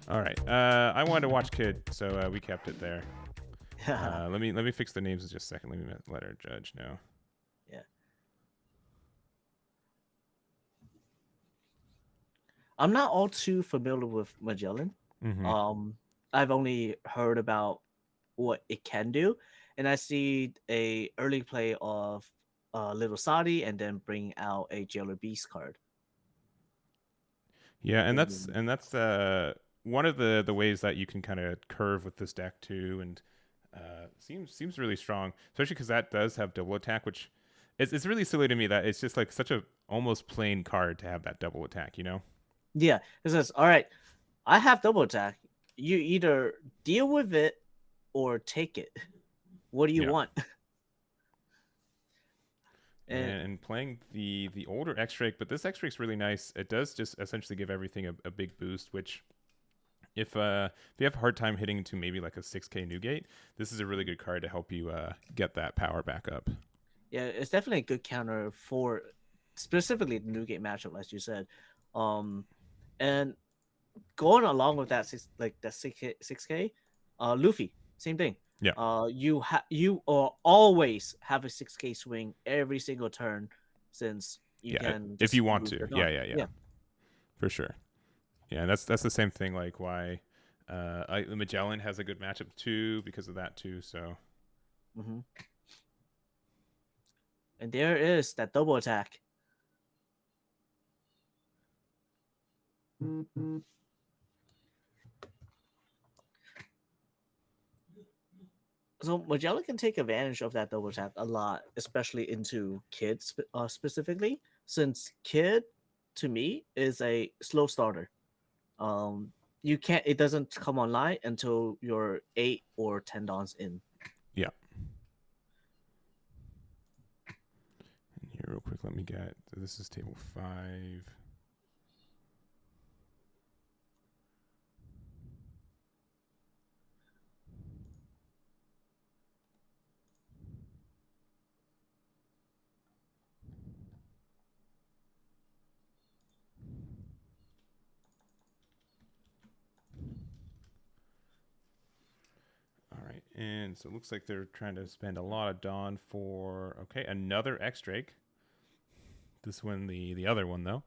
All right. I wanted to watch Kid, so we kept it there. Let me fix the names in just a second. Let me let our judge know. Yeah. I'm not all too familiar with Magellan. Mm-hmm. I've only heard about what it can do, and I see a early play of Little Sadi, and then bring out a Jailer Beast card. Yeah, and that's one of the ways that you can kind of curve with this deck too, and seems really strong, especially because that does have double attack, which it's really silly to me that it's just like such a almost plain card to have that double attack, you know? Yeah, it says, all right, I have double attack. You either deal with it or take it. What do you Yeah. want? And And playing the older X Drake, but this X Drake's really nice. It does just essentially give everything a big boost, which if you have a hard time hitting into maybe like a 6K Newgate, this is a really good card to help you get that power back up. yeah, it's definitely a good counter for specifically the Newgate matchup, as you said. And going along with that, that 6K, Luffy, same thing. Yeah. You always have a 6K swing every single turn, since you Yeah, can if just you want move to. it Yeah, on. yeah, yeah. Yeah. For sure. Yeah, and that's the same thing like why Magellan has a good matchup too because of that too, so Mm-hmm. And there is that double attack. So Magellan can take advantage of that double attack a lot, especially into Kid specifically, since Kid to me is a slow starter. Um, you can't. It doesn't come online until you're 8 or 10 dons in. yeah. And here real quick, let me get this is table 5. All right, and so it looks like they're trying to spend a lot of Dawn for okay, another X Drake. This one, the other one though.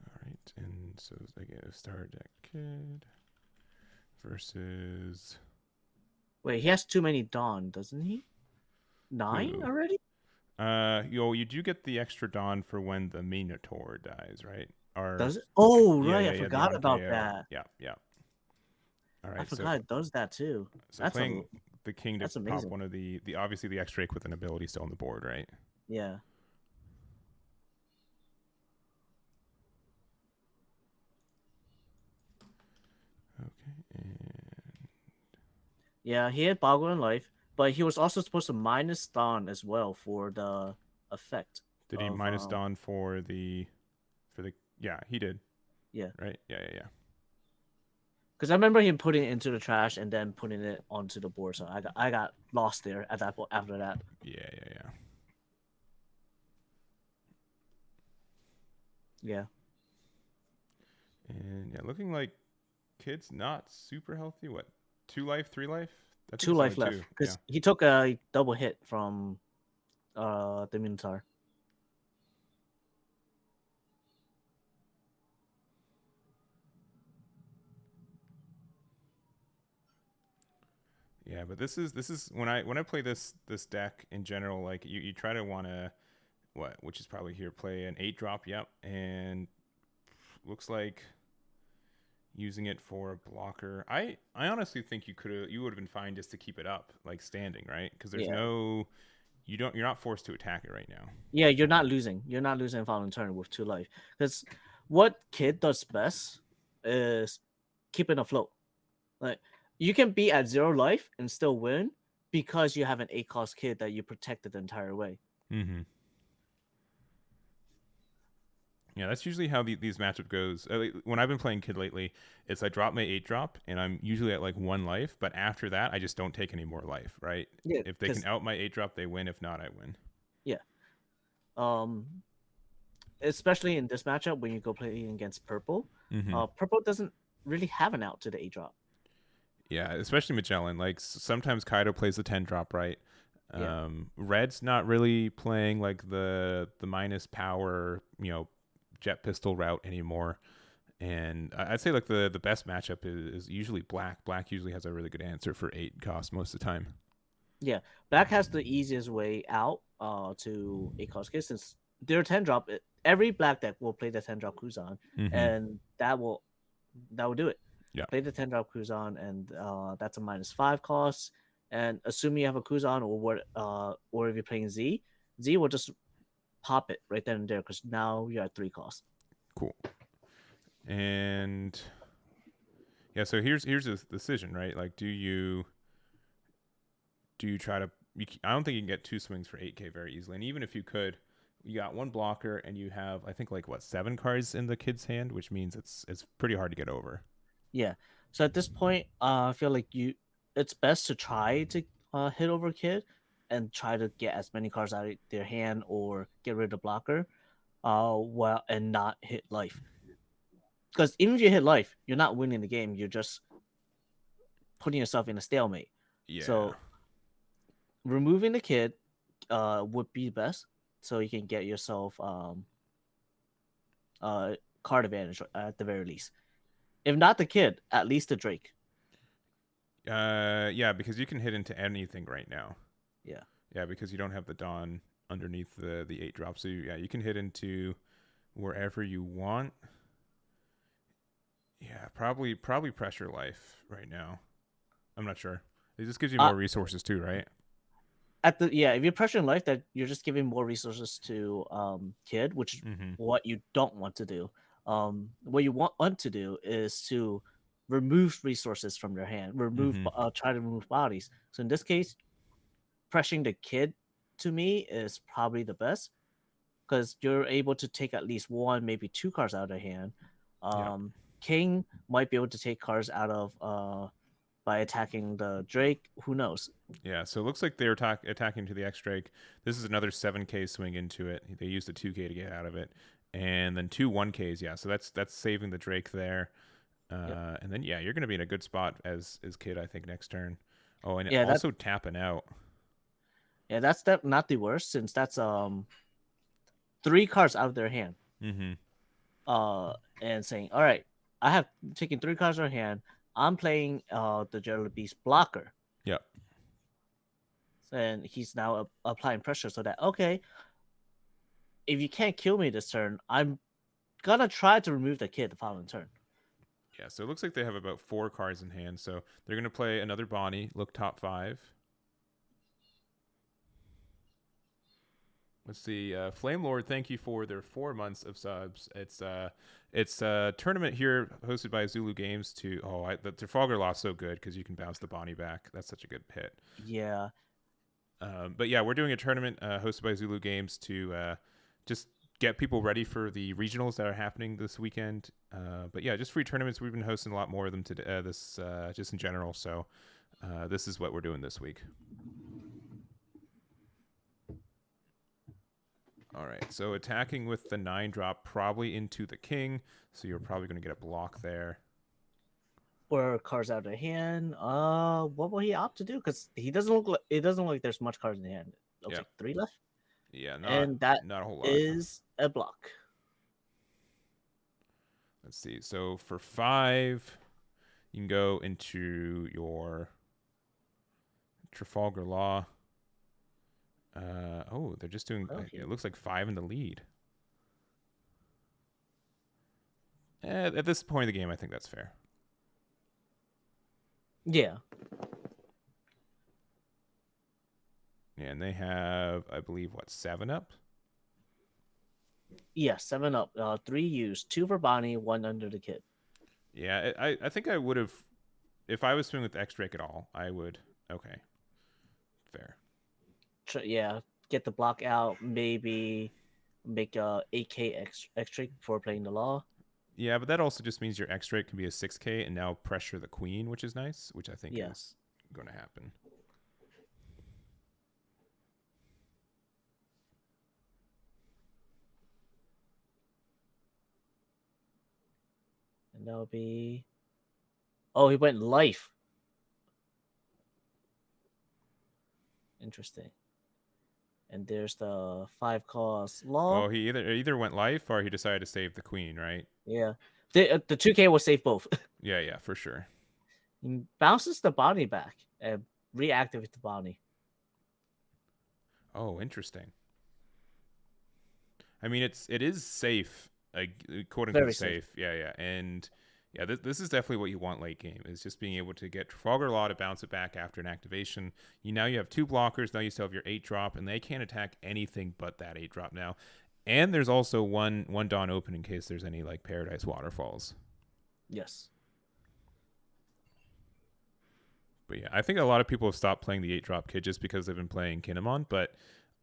All right, and so they get a Star Deck Kid versus Wait, he has too many Dawn, doesn't he? 9 who? already? You do get the extra Dawn for when the Minotaur dies, right? Or Does it? Oh, yeah, right. yeah, I yeah, the forgot on about KO. that. Yeah, yeah. All I right, forgot it does that too. so playing the king to That's pop amazing. one of the obviously the X Drake with an ability still on the board, right? Yeah. Okay, and Yeah, he had Boggle in life, but he was also supposed to minus Dawn as well for the effect did he of minus Dawn for the yeah, he did. yeah. Right? Yeah, yeah, yeah. Because I remember him putting it into the trash and then putting it onto the board, so I got lost there at that point after that. Yeah, yeah, yeah. Yeah. And yeah, looking like Kid's not super healthy. What? 2 life, 3 life? I think Two it's only life 2. left. Yeah. Because he took a double hit from the Minotaur. Yeah, but this is when I play this deck in general, like you try to want to which is probably here play an 8 drop, yep, and looks like using it for a blocker. I honestly think you would have been fine just to keep it up like standing, right? Because there's Yeah. no you're not forced to attack it right now. Yeah, you're not losing. You're not losing following turn with 2 life. Because what Kid does best is keeping afloat. Like, you can be at 0 life and still win because you have an 8 cost Kid that you protected the entire way. Mm-hmm. Yeah, that's usually how these matchup goes. When I've been playing Kid lately, it's I drop my 8 drop and I'm usually at like 1 life, but after that I just don't take any more life, right? Yeah, If they can because out my 8 drop, they win. If not, I win. yeah, um, especially in this matchup when you go playing against purple, Mm-hmm. purple doesn't really have an out to the 8 drop. Yeah, especially Magellan. Like sometimes Kaido plays the 10 drop, right? Yeah, Red's not really playing like the minus power, jet pistol route anymore. And I'd say like the best matchup is usually black. Black usually has a really good answer for 8 cost most of the time. yeah. Black has the easiest way out to a cost case since their 10 drop. Every black deck will play the 10 drop Kuzan, Mm-hmm. and that will do it. Yeah. Play the 10 drop Kuzan, and that's a -5 cost. And assuming you have a Kuzan or if you're playing Z, Z will just pop it right then and there because now you're at 3 costs. Cool. And yeah, so here's the decision, right? Like, do you try to? I don't think you can get 2 swings for 8K very easily. And even if you could, you got 1 blocker, and you have I think like what 7 cards in the kid's hand, which means it's pretty hard to get over. Yeah. So at this point, I feel like it's best to try to hit over Kid and try to get as many cards out of their hand or get rid of the blocker, well, and not hit life. Because even if you hit life, you're not winning the game. You're just putting yourself in a stalemate. Yeah. So removing the Kid would be best, so you can get yourself card advantage at the very least. If not the Kid, at least the Drake. Yeah, because you can hit into anything right now. Yeah. Yeah, because you don't have the Dawn underneath the 8 drop. So you can hit into wherever you want. Yeah, probably pressure life right now. I'm not sure. It just gives you more resources too, right? If you're pressuring life, that you're just giving more resources to Kid, which is what you don't want to do. What you want to do is to remove resources from your hand, try to remove bodies. So in this case, pressuring the Kid to me is probably the best because you're able to take at least 1, maybe 2 cards out of their hand. Yep. King might be able to take cards out of by attacking the Drake. Who knows? Yeah, so it looks like they're attacking to the X Drake. This is another 7K swing into it. They used a 2K to get out of it, and then 2 1Ks. Yeah, so that's saving the Drake there. And then you're gonna be in a good spot as Kid, I think, next turn. Oh, and also tapping out. Yeah, that's not the worst since that's 3 cards out of their hand. Mm-hmm. And saying, all right, I have taken 3 cards out of hand. I'm playing the Jelly Beast blocker. Yep. And he's now applying pressure so that, okay, if you can't kill me this turn, I'm gonna try to remove the Kid the following turn. Yeah, so it looks like they have about 4 cards in hand. So they're gonna play another Bonnie, look top 5. Let's see. Flame Lord, thank you for their 4 months of subs. It's a tournament here hosted by Zulu Games to. The Trafalgar lost so good because you can bounce the Bonnie back. That's such a good hit. Yeah. But yeah, we're doing a tournament hosted by Zulu Games to just get people ready for the regionals that are happening this weekend. But yeah, just free tournaments. We've been hosting a lot more of them today. Just in general. So this is what we're doing this week. All right, so attacking with the 9 drop probably into the king, so you're probably going to get a block there. Or cards out of the hand. What will he opt to do? Because it doesn't look like there's much cards in the hand. It looks like 3 left. Yeah, not a whole lot. Is a block. Let's see. So for 5, you can go into your Trafalgar Law. They're just doing. It looks like 5 in the lead. At this point of the game, I think that's fair. Yeah. And they have, I believe, 7 up? Yeah, 7 up. 3 used, 2 for Bonnie, 1 under the Kid. Yeah, I think I would have, if I was swimming with X Drake at all, I would. Okay, fair. Yeah, get the block out. Maybe make a 8K extra for playing the law. Yeah, but that also just means your X rate can be a 6K and now pressure the queen, which is nice, which I think Yeah. is going to happen. And that'll be. Oh, he went life. Interesting. And there's the 5 cost law. Oh, he either went life or he decided to save the queen, right? Yeah. The 2K will save both. Yeah, yeah, for sure. He bounces the bounty back and reactivates the bounty. Oh, interesting. I mean, it is safe, like quote unquote Very safe. safe. Yeah, yeah, and yeah, this is definitely what you want late game. Is just being able to get Trafalgar Law to bounce it back after an activation. Now you have 2 blockers. Now you still have your 8-drop, and they can't attack anything but that 8-drop now. And there's also one Dawn open in case there's any like Paradise Waterfalls. Yes. But yeah, I think a lot of people have stopped playing the 8-drop kid just because they've been playing Kinemon. But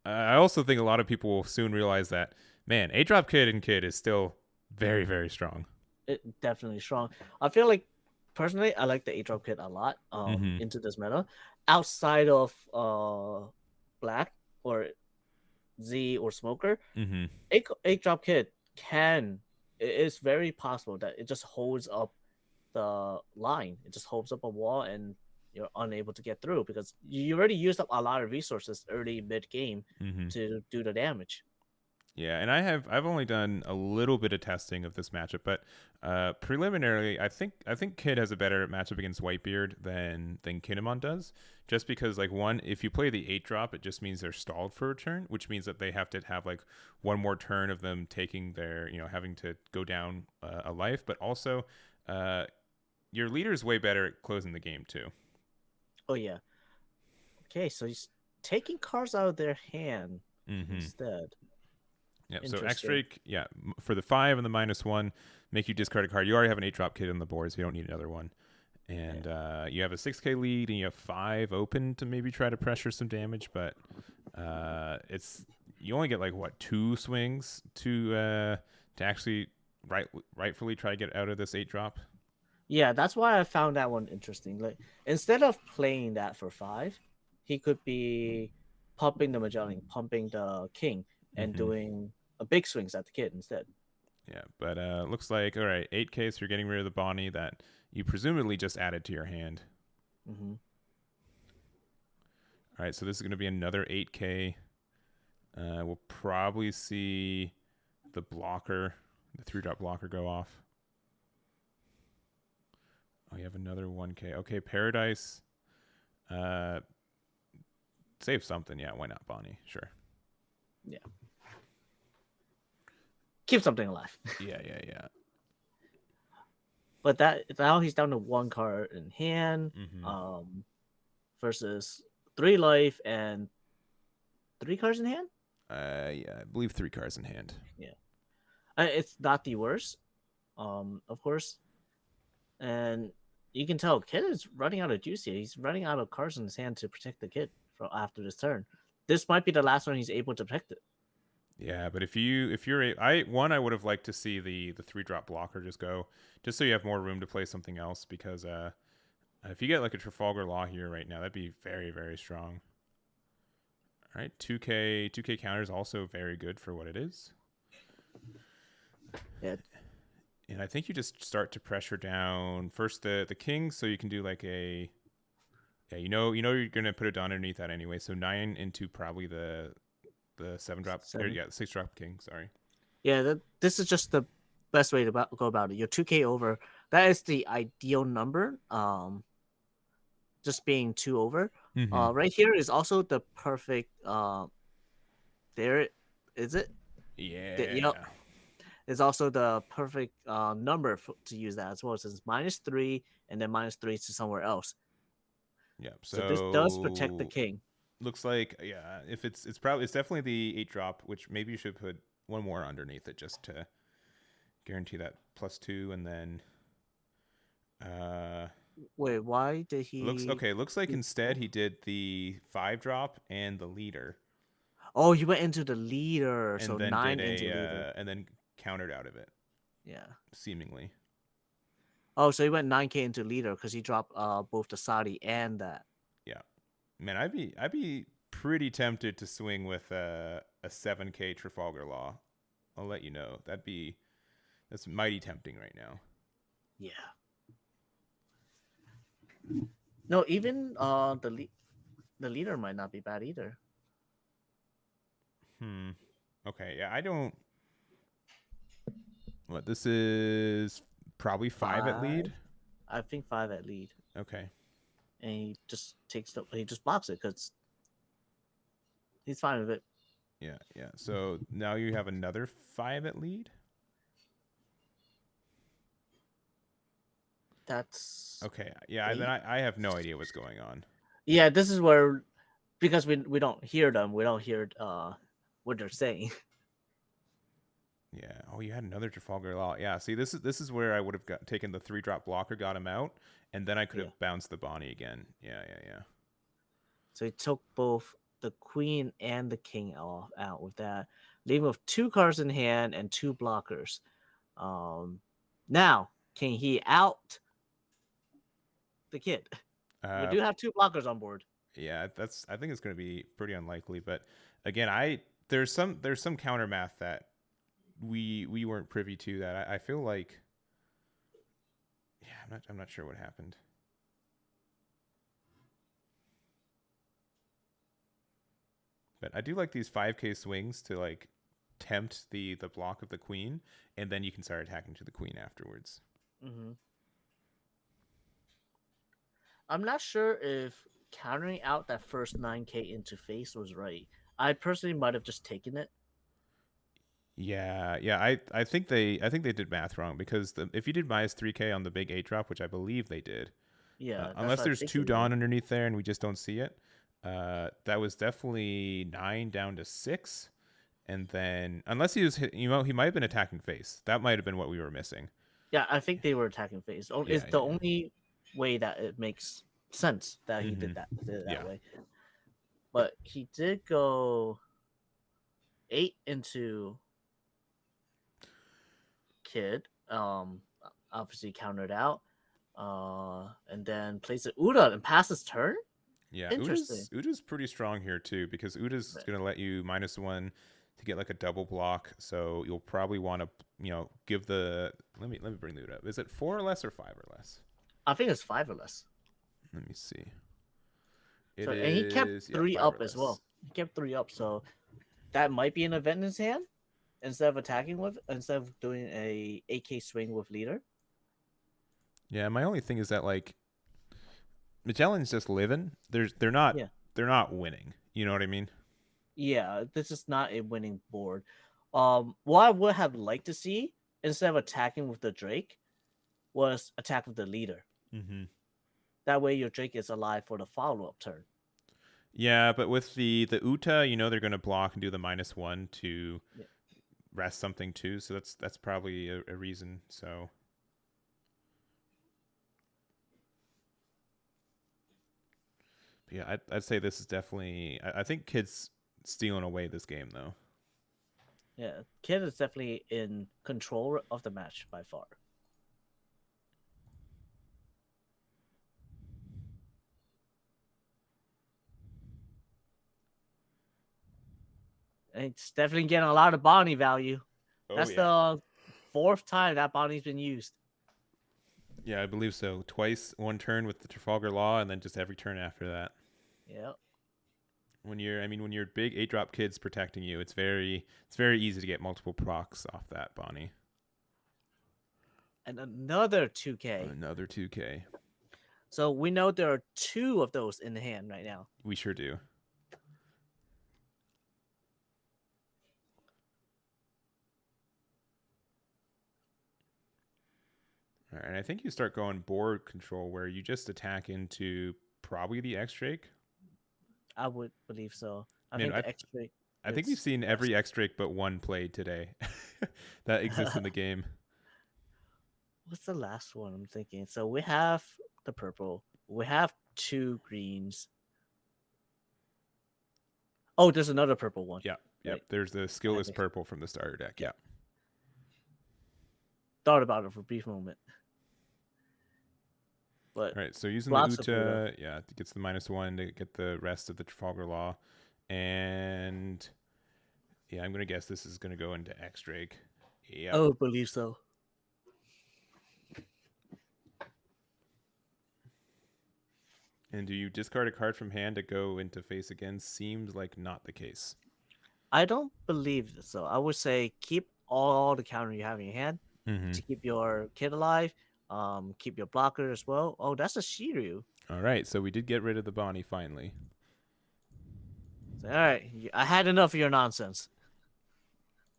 I also think a lot of people will soon realize that, man, 8-drop kid and kid is still very, very strong. It definitely strong. I feel like personally I like the 8-drop kit a lot Mm-hmm. into this meta. Outside of Black or Z or Smoker, Mm-hmm. 8-drop kit it is very possible that it just holds up the line. It just holds up a wall and you're unable to get through because you already used up a lot of resources early mid game Mm-hmm. to do the damage. Yeah, and I've only done a little bit of testing of this matchup, but preliminarily, I think Kid has a better matchup against Whitebeard than Kinemon does. Just because, like, one, if you play the 8-drop, it just means they're stalled for a turn, which means that they have to have like one more turn of them taking their, having to go down a life. But also, your leader's way better at closing the game too. Oh yeah. Okay, so he's taking cards out of their hand Mm-hmm. instead. Yeah, so X-Drake, yeah, for the 5 and the -1, make you discard a card. You already have an 8-drop kid on the board, so you don't need another one. And you have a 6K lead, and you have 5 open to maybe try to pressure some damage, but you only get like what 2 swings to actually rightfully try to get out of this 8-drop. Yeah, that's why I found that one interesting. Like instead of playing that for 5, he could be pumping the Magellan, pumping the king, and doing a big swings at the kid instead. Yeah, but looks like all right, 8K. So you're getting rid of the Bonnie that you presumably just added to your hand. Mm-hmm. All right, so this is going to be another 8K. We'll probably see the 3-drop blocker go off. Oh, you have another 1K. Okay, Paradise. Save something. Yeah, why not Bonnie? Sure. Yeah. Keep something alive. Yeah. But that now he's down to 1 card in hand, Mm-hmm. versus 3 life and 3 cards in hand. Yeah, I believe 3 cards in hand. Yeah, it's not the worst, of course, and you can tell Kid is running out of juice here. He's running out of cards in his hand to protect the kid from after this turn. This might be the last one he's able to protect it. Yeah, but if you're I would have liked to see the 3-drop blocker just go, just so you have more room to play something else, because if you get like a Trafalgar Law here right now, that'd be very, very strong. All right, 2K counter is also very good for what it is. Yeah. And I think you just start to pressure down first the king, so you can do like a you know you're gonna put a Dawn underneath that anyway. So 9 into probably the 7-drop, or, yeah, 6-drop king. Sorry. Yeah, this is just the best way to go about it. Your 2K over, that is the ideal number. Just being 2 over. Mm-hmm. Right here is also the perfect. There, is it? Yeah. Yep. It's also the perfect number to use that as well, since -3 and then -3 to somewhere else. Yeah. So this does protect the king. Looks like, yeah, if it's definitely the 8-drop, which maybe you should put one more underneath it just to guarantee that +2, and then wait, why did he looks like instead he did the 5-drop and the leader. Oh, he went into the leader, so and then did 9 into a leader. and then countered out of it, Yeah. seemingly. Oh, so he went 9K into leader because he dropped both the Saudi and that. Yeah, man, I'd be pretty tempted to swing with a 7K Trafalgar Law. I'll let you know. That's mighty tempting right now. Yeah. No, even the leader might not be bad either. Hmm. Okay. Yeah, I don't. What this is probably 5 at 5. lead. I think 5 at lead. Okay. And he just blocks it because he's fine with it. Yeah. Yeah. So now you have another 5 at lead. That's Okay. Yeah. 8. Then I have no idea what's going on. Yeah, this is where, because we don't hear them, we don't hear what they're saying. Yeah. Oh, you had another Trafalgar Law. Yeah. See, this is where I would have taken the 3-drop blocker, got him out, and then I could Yeah. have bounced the Bonnie again. Yeah. Yeah. Yeah. So he took both the queen and the king out with that, leaving with 2 cards in hand and 2 blockers. Now, can he out the kid? We Uh, do have 2 blockers on board. yeah. I think it's going to be pretty unlikely. But again, there's some counter math that we weren't privy to that I feel like. Yeah. I'm not sure what happened. But I do like these 5K swings to like tempt the block of the queen, and then you can start attacking to the queen afterwards. Mm-hmm. I'm not sure if countering out that first 9K into face was right. I personally might have just taken it. Yeah, yeah. I think they did math wrong because if you did minus 3K on the big 8-drop, which I believe they did, Yeah, that's unless what I there's think two they did. Dawn underneath there and we just don't see it, that was definitely 9 down to 6. And then, unless he was, he might have been attacking face. That might have been what we were missing. Yeah, I think they were attacking face. It's Yeah, the yeah, only way that it makes sense that yeah. he did it that Yeah. way. But he did go 8 into kid. Obviously countered out. And then plays it Uda and passes turn. Yeah, Interesting. Uda's pretty strong here too because Uda's Right. gonna let you -1 to get like a double block. So you'll probably want to give the let me bring the Uda up. Is it 4 or less or 5 or less? I think it's 5 or less. Let me see. It So and he kept is 3 5 or up as less. well. He kept 3 up, so that might be an event in his hand instead of doing a AK swing with leader. Yeah, my only thing is that like Magellan's just living. They're not Yeah. they're not winning. You know what I mean? Yeah, this is not a winning board. What I would have liked to see instead of attacking with the Drake was attack with the leader. Mm-hmm. That way your Drake is alive for the follow-up turn. Yeah, but with the Uta, they're gonna block and do the -1 to Yeah. rest something too. So that's probably a reason. So yeah, I'd say this is definitely. I think Kid's stealing away this game though. Yeah, Kid is definitely in control of the match by far. And it's definitely getting a lot of bounty value. Oh That's yeah, the 4th time that bounty's been used. yeah, I believe so. Twice, one turn with the Trafalgar Law, and then just every turn after that. Yep. When you're big 8-drop kids protecting you, it's very easy to get multiple procs off that Bonnie. And another 2K. Another 2K. So we know there are 2 of those in the hand right now. We sure do. All right, and I think you start going board control where you just attack into probably the X Drake. I would believe so. I Man, think the X-Drake I think we've is seen best. every X Drake but one played today that exists in the game. What's the last one I'm thinking? So we have the purple. We have 2 greens. Oh, there's another purple one. Yep. Right. There's the skillless purple from the starter deck. Yeah. Thought about it for a brief moment. But all right, so using the lots of Uta, it gets the -1 to get the rest of the Trafalgar Law. And yeah, I'm going to guess this is going to go into X Drake. Yeah. I would believe so. And do you discard a card from hand to go into face again? Seems like not the case. I don't believe so. I would say keep all the counter you have in your hand Mm-hmm. to keep your kid alive. Keep your blocker as well. Oh, that's a Shiryu. All right, so we did get rid of the Bonnie finally. So, all right, I had enough of your nonsense.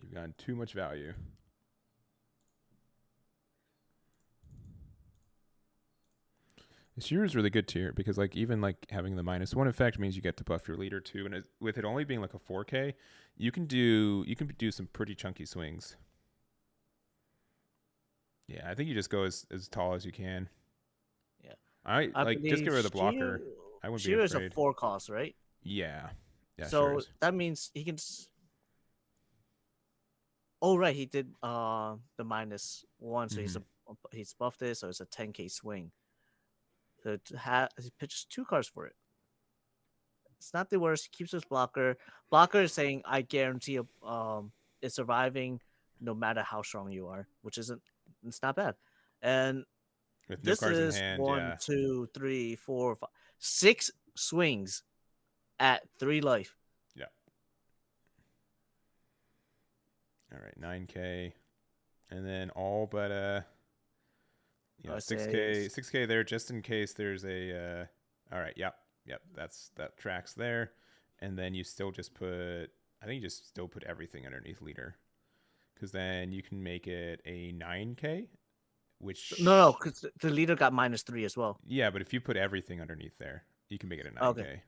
You've gotten too much value. The Shear is really good tier because like even like having the -1 effect means you get to buff your leader too, and with it only being like a 4K, you can do some pretty chunky swings. Yeah, I think you just go as tall as you can. Yeah, I like just get rid of the blocker. I wouldn't be Shiryu afraid. is a 4 cost, right? Yeah. So sure that means he can. Oh right, he did the -1, so he's buffed it, so it's a 10K swing. So he pitches 2 cards for it. It's not the worst. He keeps his blocker. Blocker is saying I guarantee it's surviving no matter how strong you are, which it's not bad. And with this cards is in hand, 1, 2, 3, 4, 5, 6 swings at 3 life. Yeah. All right, 9K, and then all but 6K there just in case there's a. All right, yep, that tracks there, and then you still just put. I think you just still put everything underneath leader, because then you can make it a 9K. Which no, because the leader got -3 as well. Yeah, but if you put everything underneath there, you can make it a 9K. Okay.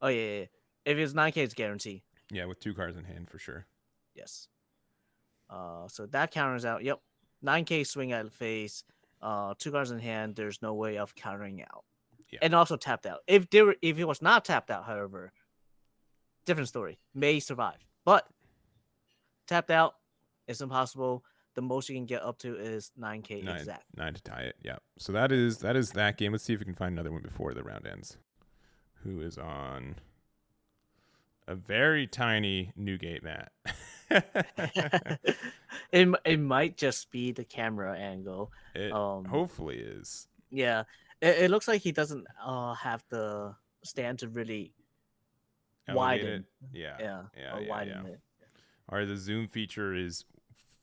Oh yeah. If it's 9K, it's guarantee. Yeah, with 2 cards in hand for sure. Yes. So that counters out. Yep, 9K swing at face. 2 cards in hand. There's no way of countering out. Yeah. And also tapped out. If it was not tapped out, however, different story. May survive, but tapped out, it's impossible. The most you can get up to is 9K exact. 9 to tie it. Yeah. So that is that game. Let's see if we can find another one before the round ends. Who is on a very tiny Newgate mat? It might just be the camera angle. It hopefully is. Yeah. It looks like he doesn't have the stand to really widen it. Yeah. Widen it. All right, the zoom feature is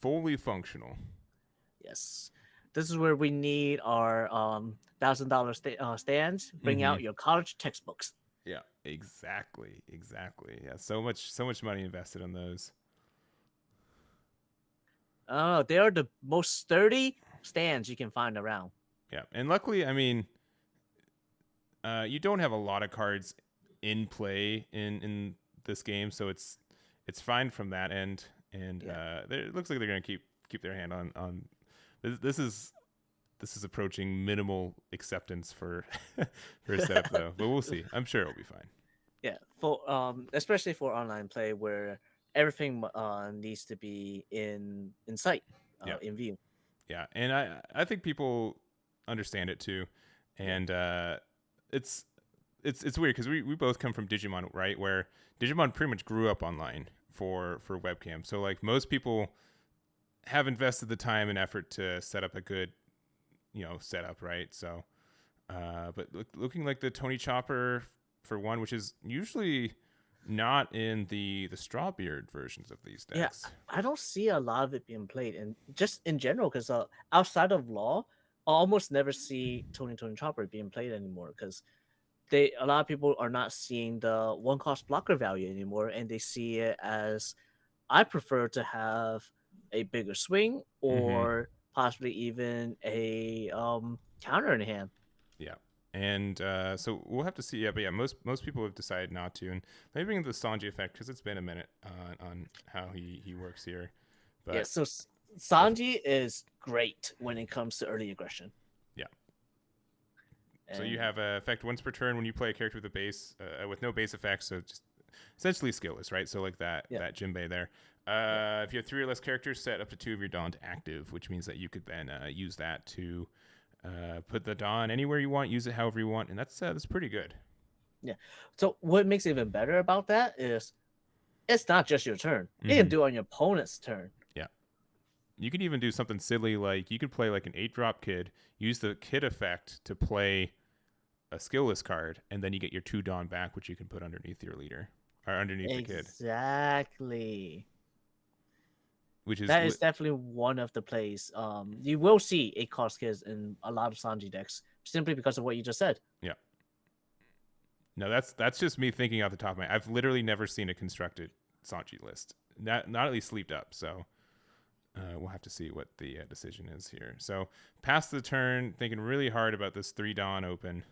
fully functional. Yes. This is where we need our $1,000 stands. Bring out your college textbooks. Yeah, exactly. Yeah, so much money invested in those. They are the most sturdy stands you can find around. Yeah, and luckily, I mean, you don't have a lot of cards in play in this game, so it's fine from that end. And it looks like they're gonna keep their hand on. This is approaching minimal acceptance for a setup though, but we'll see. I'm sure it'll be fine. Yeah, for especially for online play where everything needs to be in sight, in view. Yeah, and I think people understand it too, and it's weird because we both come from Digimon, right? Where Digimon pretty much grew up online for webcam, so like most people have invested the time and effort to set up a good setup, right? So but looking like the Tony Chopper for one, which is usually not in the Strawbeard versions of these decks. Yeah, I don't see a lot of it being played, and just in general, because outside of Law, I almost never see Tony Chopper being played anymore, because a lot of people are not seeing the 1 cost blocker value anymore, and they see it as I prefer to have a bigger swing or possibly even a counter in hand. Yeah. And so we'll have to see. Yeah, but yeah, most people have decided not to. And let me bring up the Sanji effect because it's been a minute on how he works here. But yeah, so Sanji is great when it comes to early aggression. Yeah. So you have effect once per turn when you play a character with a base with no base effects. So just essentially skillless, right? So like that Yeah. Jinbei there. If you have 3 or less characters, set up to 2 of your Dawn to active, which means that you could then use that to put the Dawn anywhere you want, use it however you want, and that's pretty good. Yeah. So what makes it even better about that is it's not just your turn. You Mm-hmm. can do it on your opponent's turn. Yeah. You could even do something silly like you could play like an 8-drop Kid, use the Kid effect to play a skillless card, and then you get your 2 Dawn back, which you can put underneath your leader or underneath the Kid. Exactly. Which is That is definitely one of the plays. You will see 8-cost kids in a lot of Sanji decks simply because of what you just said. Yeah. No, that's just me thinking off the top of my. I've literally never seen a constructed Sanji list. Not at least sleeped up. So we'll have to see what the decision is here. So past the turn, thinking really hard about this 3 Dawn open.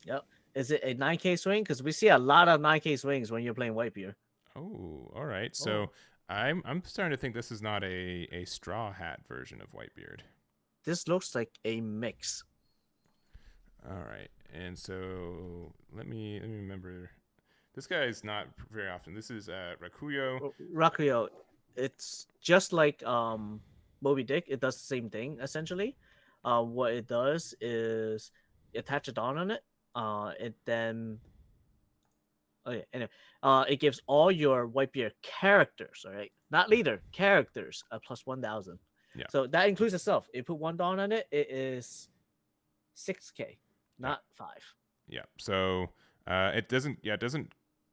Yep. Is it a 9K swing? Because we see a lot of 9K swings when you're playing Whitebeard. Oh, all right. So I'm starting to think this is not a straw hat version of Whitebeard. This looks like a mix. All right. And so let me remember. This guy is not very often. This is Rakuyo. Rakuyo. It's just like Moby Dick. It does the same thing essentially. What it does is attach a Dawn on it. It then anyway, it gives all your Whitebeard characters, all right, not leader characters, a plus 1,000. Yeah. So that includes itself. You put 1 Dawn on it, it is 6K, not 5. Yeah. So it doesn't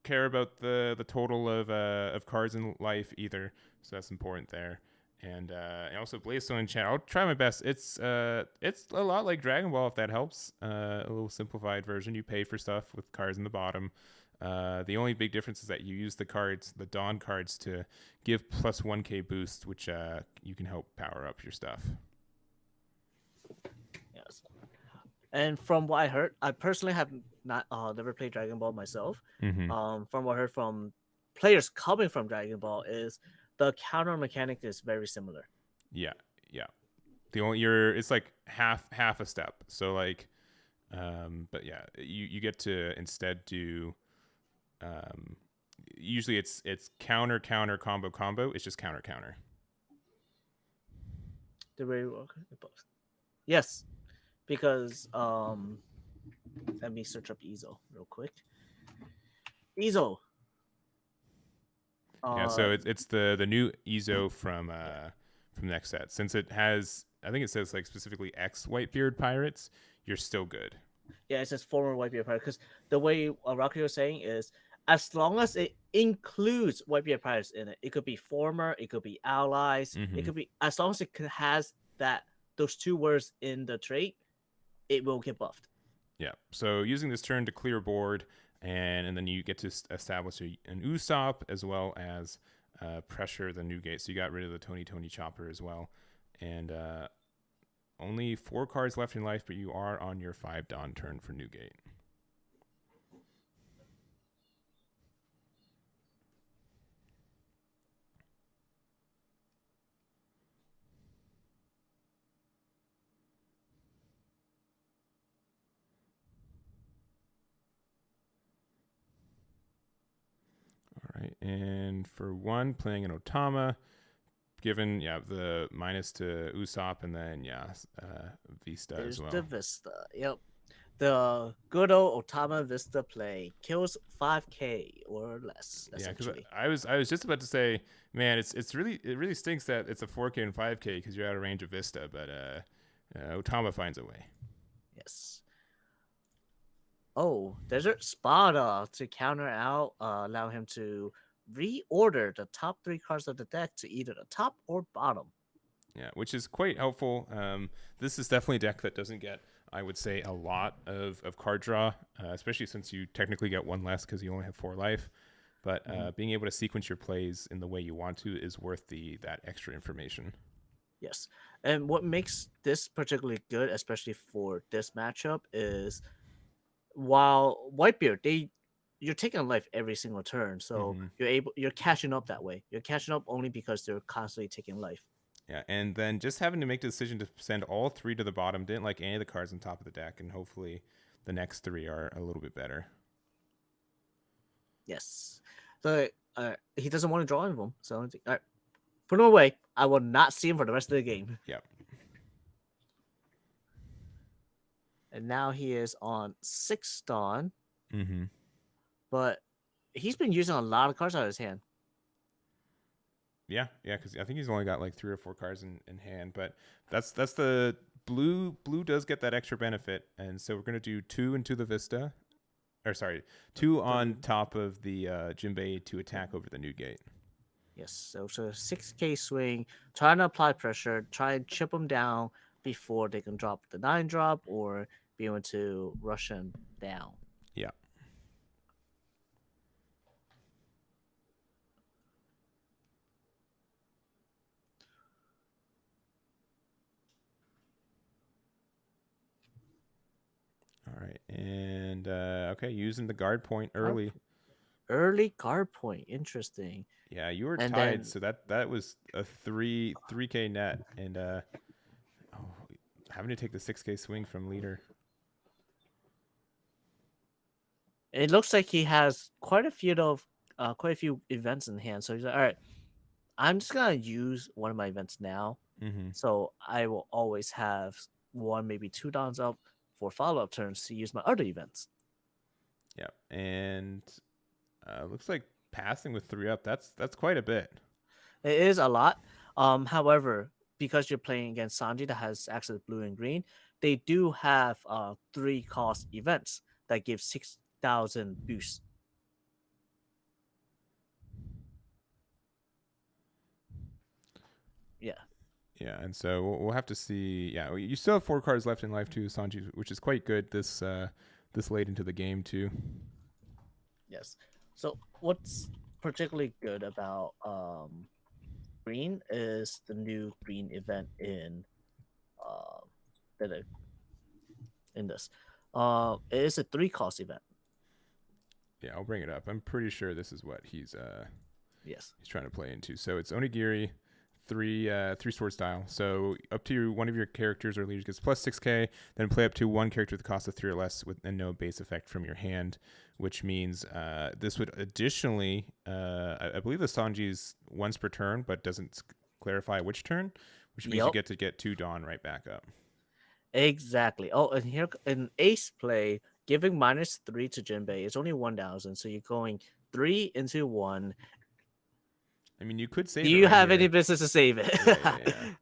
care about the total of cards in life either. So that's important there. And also Blaze in chat. I'll try my best. It's a lot like Dragon Ball if that helps. A little simplified version. You pay for stuff with cards in the bottom. The only big difference is that you use the cards, the Dawn cards, to give plus 1K boost, which you can help power up your stuff. Yes. And from what I heard, I personally have not never played Dragon Ball myself. Mm-hmm. From what I heard from players coming from Dragon Ball is the counter mechanic is very similar. Yeah. The only it's like half a step. So like, but yeah, you get to instead do. Usually it's counter combo. It's just counter. The way yes, because let me search up Ezo real quick. Ezo. Yeah, so it's the new Ezo from next set. Since it has, I think it says like specifically X Whitebeard pirates, you're still good. Yeah, it says former Whitebeard pirate because the way Rocky was saying is as long as it includes Whitebeard pirates in it, it could be former, it could be allies, it could be as long as it has those 2 words in the trait, it will get buffed. Yeah. So using this turn to clear board, and then you get to establish an Usopp as well as pressure the Newgate. So you got rid of the Tony Chopper as well, and only 4 cards left in life, but you are on your 5 Dawn turn for Newgate. All right, and for 1, playing an Otama, given the minus to Usopp, and then Vista There's as well. the Vista. Yep. The good old Otama Vista play kills 5K or less. Yeah, because I was just about to say, man, it really stinks that it's a 4K and 5K because you're out of range of Vista, but Otama finds a way. Yes. Oh, Desert Spada to counter out, allow him to reorder the top 3 cards of the deck to either the top or bottom. Yeah, which is quite helpful. This is definitely a deck that doesn't get, I would say, a lot of card draw, especially since you technically get 1 less because you only have 4 life. But being able to sequence your plays in the way you want to is worth that extra information. Yes. And what makes this particularly good, especially for this matchup, is while Whitebeard, you're taking a life every single turn, so you're catching up that way. You're catching up only because they're constantly taking life. Yeah, and then just having to make the decision to send all 3 to the bottom didn't like any of the cards on top of the deck, and hopefully the next 3 are a little bit better. Yes. So he doesn't want to draw any of them. So all right, put him away. I will not see him for the rest of the game. Yep. And now he is on 6 Dawn, Mm-hmm. but he's been using a lot of cards out of his hand. Yeah, because I think he's only got like 3 or 4 cards in hand, but that's the blue. Blue does get that extra benefit, and so we're gonna do 2 into the Vista, or sorry, 2 on top of the Jinbei to attack over the Newgate. Yes, so it's a 6K swing, trying to apply pressure, try and chip them down before they can drop the 9-drop or be able to rush him down. Yeah. All right, and okay, using the guard point early. Early guard point, interesting. Yeah, you were And tied, then- so that was a 3K net, and having to take the 6K swing from leader. It looks like he has quite a few events in hand. So he's like, all right, I'm just gonna use one of my events now. Mm-hmm. So I will always have 1, maybe 2 downs up for follow-up turns to use my other events. Yeah, and looks like passing with 3 up. That's quite a bit. It is a lot. However, because you're playing against Sanji that has access to blue and green, they do have 3 cost events that give 6,000 boosts. Yeah. Yeah, and so we'll have to see. Yeah, you still have 4 cards left in life too, Sanji, which is quite good this late into the game too. Yes. So what's particularly good about green is the new green event in this. It is a 3 cost event. Yeah, I'll bring it up. I'm pretty sure this is what he's Yes. he's trying to play into. So it's Onigiri, 3 sword style. So up to one of your characters or leaders gets plus 6K. Then play up to 1 character with the cost of 3 or less with and no base effect from your hand, which means this would additionally, I believe the Sanji's once per turn, but doesn't clarify which turn, which means you get to get 2 Dawn right back up. Exactly. Oh, and here in ace play, giving -3 to Jinbei is only 1,000, so you're going 3 into 1. I mean, you could save. Do you have any business to save it?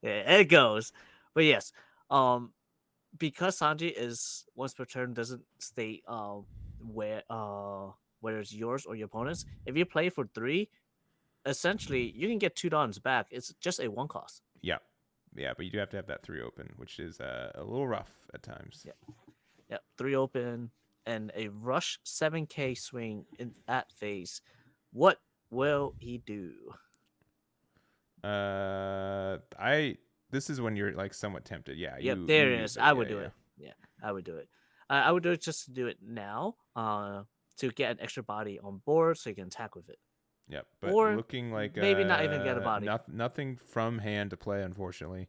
Yeah, it goes. But yes, because Sanji is once per turn doesn't state whether it's yours or your opponent's. If you play for 3, essentially you can get 2 dawns back. It's just a 1 cost. Yeah, but you do have to have that 3 open, which is a little rough at times. Yeah, 3 open and a rush 7K swing at phase. What will he do? This is when you're like somewhat tempted. Yeah. Yep, there it is. I would do it. Yeah, I would do it. I would do it just to do it now. To get an extra body on board so you can attack with it. Yep, but or looking like maybe not even get a body. Nothing from hand to play, unfortunately.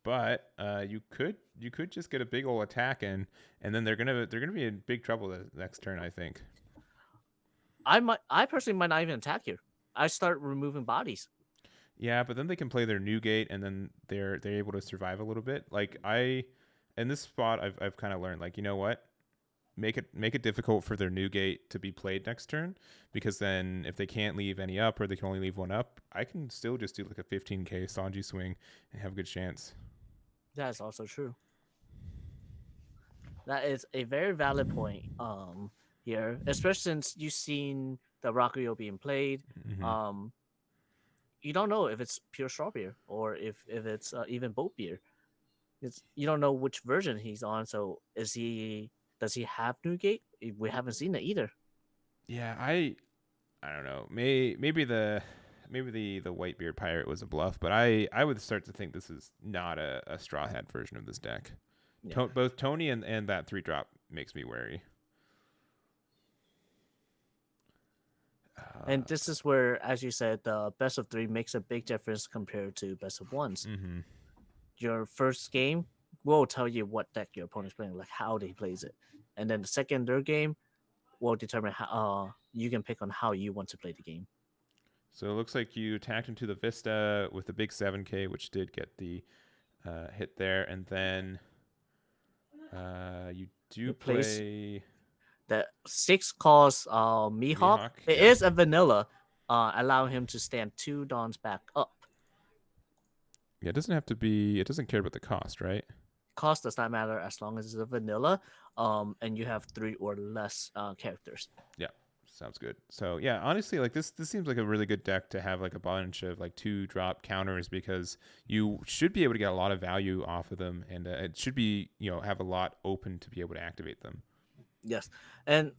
But you could just get a big old attack in, and then they're gonna be in big trouble the next turn, I think. I personally might not even attack here. I start removing bodies. Yeah, but then they can play their Newgate, and then they're able to survive a little bit. Like in this spot, I've kind of learned, like, you know what, make it difficult for their Newgate to be played next turn, because then if they can't leave any up or they can only leave 1 up, I can still just do like a 15K Sanji swing and have a good chance. That is also true. That is a very valid point. Here, especially since you've seen the Rakuyo being played. Mm-hmm. You don't know if it's pure straw beer or if it's even boat beer. You don't know which version he's on. So does he have Newgate? We haven't seen it either. Yeah, I don't know. Maybe the Whitebeard Pirate was a bluff, but I would start to think this is not a Straw Hat version of this deck. Yeah. Both Tony and that 3-drop makes me wary. And this is where, as you said, the best of 3 makes a big difference compared to best of 1s. Mm-hmm. Your first game will tell you what deck your opponent's playing, like how he plays it. And then the second, third game, will determine how you can pick on how you want to play the game. So it looks like you attacked into the Vista with the big 7K, which did get the hit there, and then you do You place play the 6 cost Mihawk. Mihawk. It Yeah. is a vanilla, allowing him to stand 2 dawns back up. Yeah, it doesn't have to be. It doesn't care about the cost, right? Cost does not matter as long as it's a vanilla, and you have 3 or less characters. Yeah, sounds good. So yeah, honestly, like this seems like a really good deck to have like a bunch of like 2-drop counters, because you should be able to get a lot of value off of them, and it should be have a lot open to be able to activate them. Yes, and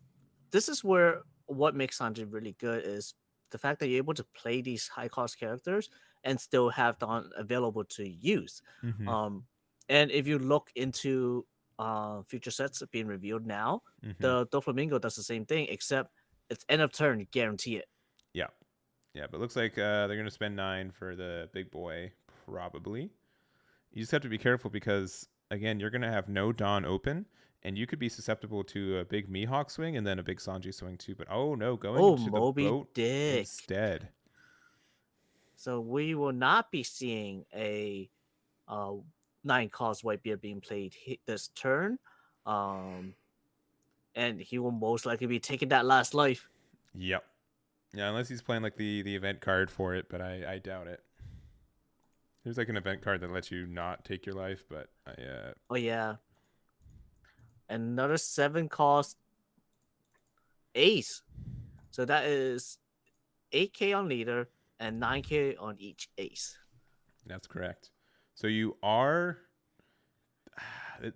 this is where what makes Sanji really good is the fact that you're able to play these high cost characters and still have them available to use. Mm-hmm. And if you look into future sets being revealed now, Mm-hmm. the Doflamingo does the same thing, except it's end of turn, guarantee it. Yeah. Yeah, but it looks like they're going to spend 9 for the big boy, probably. You just have to be careful because, again, you're going to have no Dawn open, and you could be susceptible to a big Mihawk swing and then a big Sanji swing too. But oh no, going to the Moby boat Dick. instead. So we will not be seeing a 9 cost Whitebeard being played this turn. And he will most likely be taking that last life. Yep. Yeah, unless he's playing like the event card for it, but I doubt it. There's like an event card that lets you not take your life, but Oh yeah. Another 7 cost ace. So that is 8k on leader and 9k on each ace. That's correct. So you are.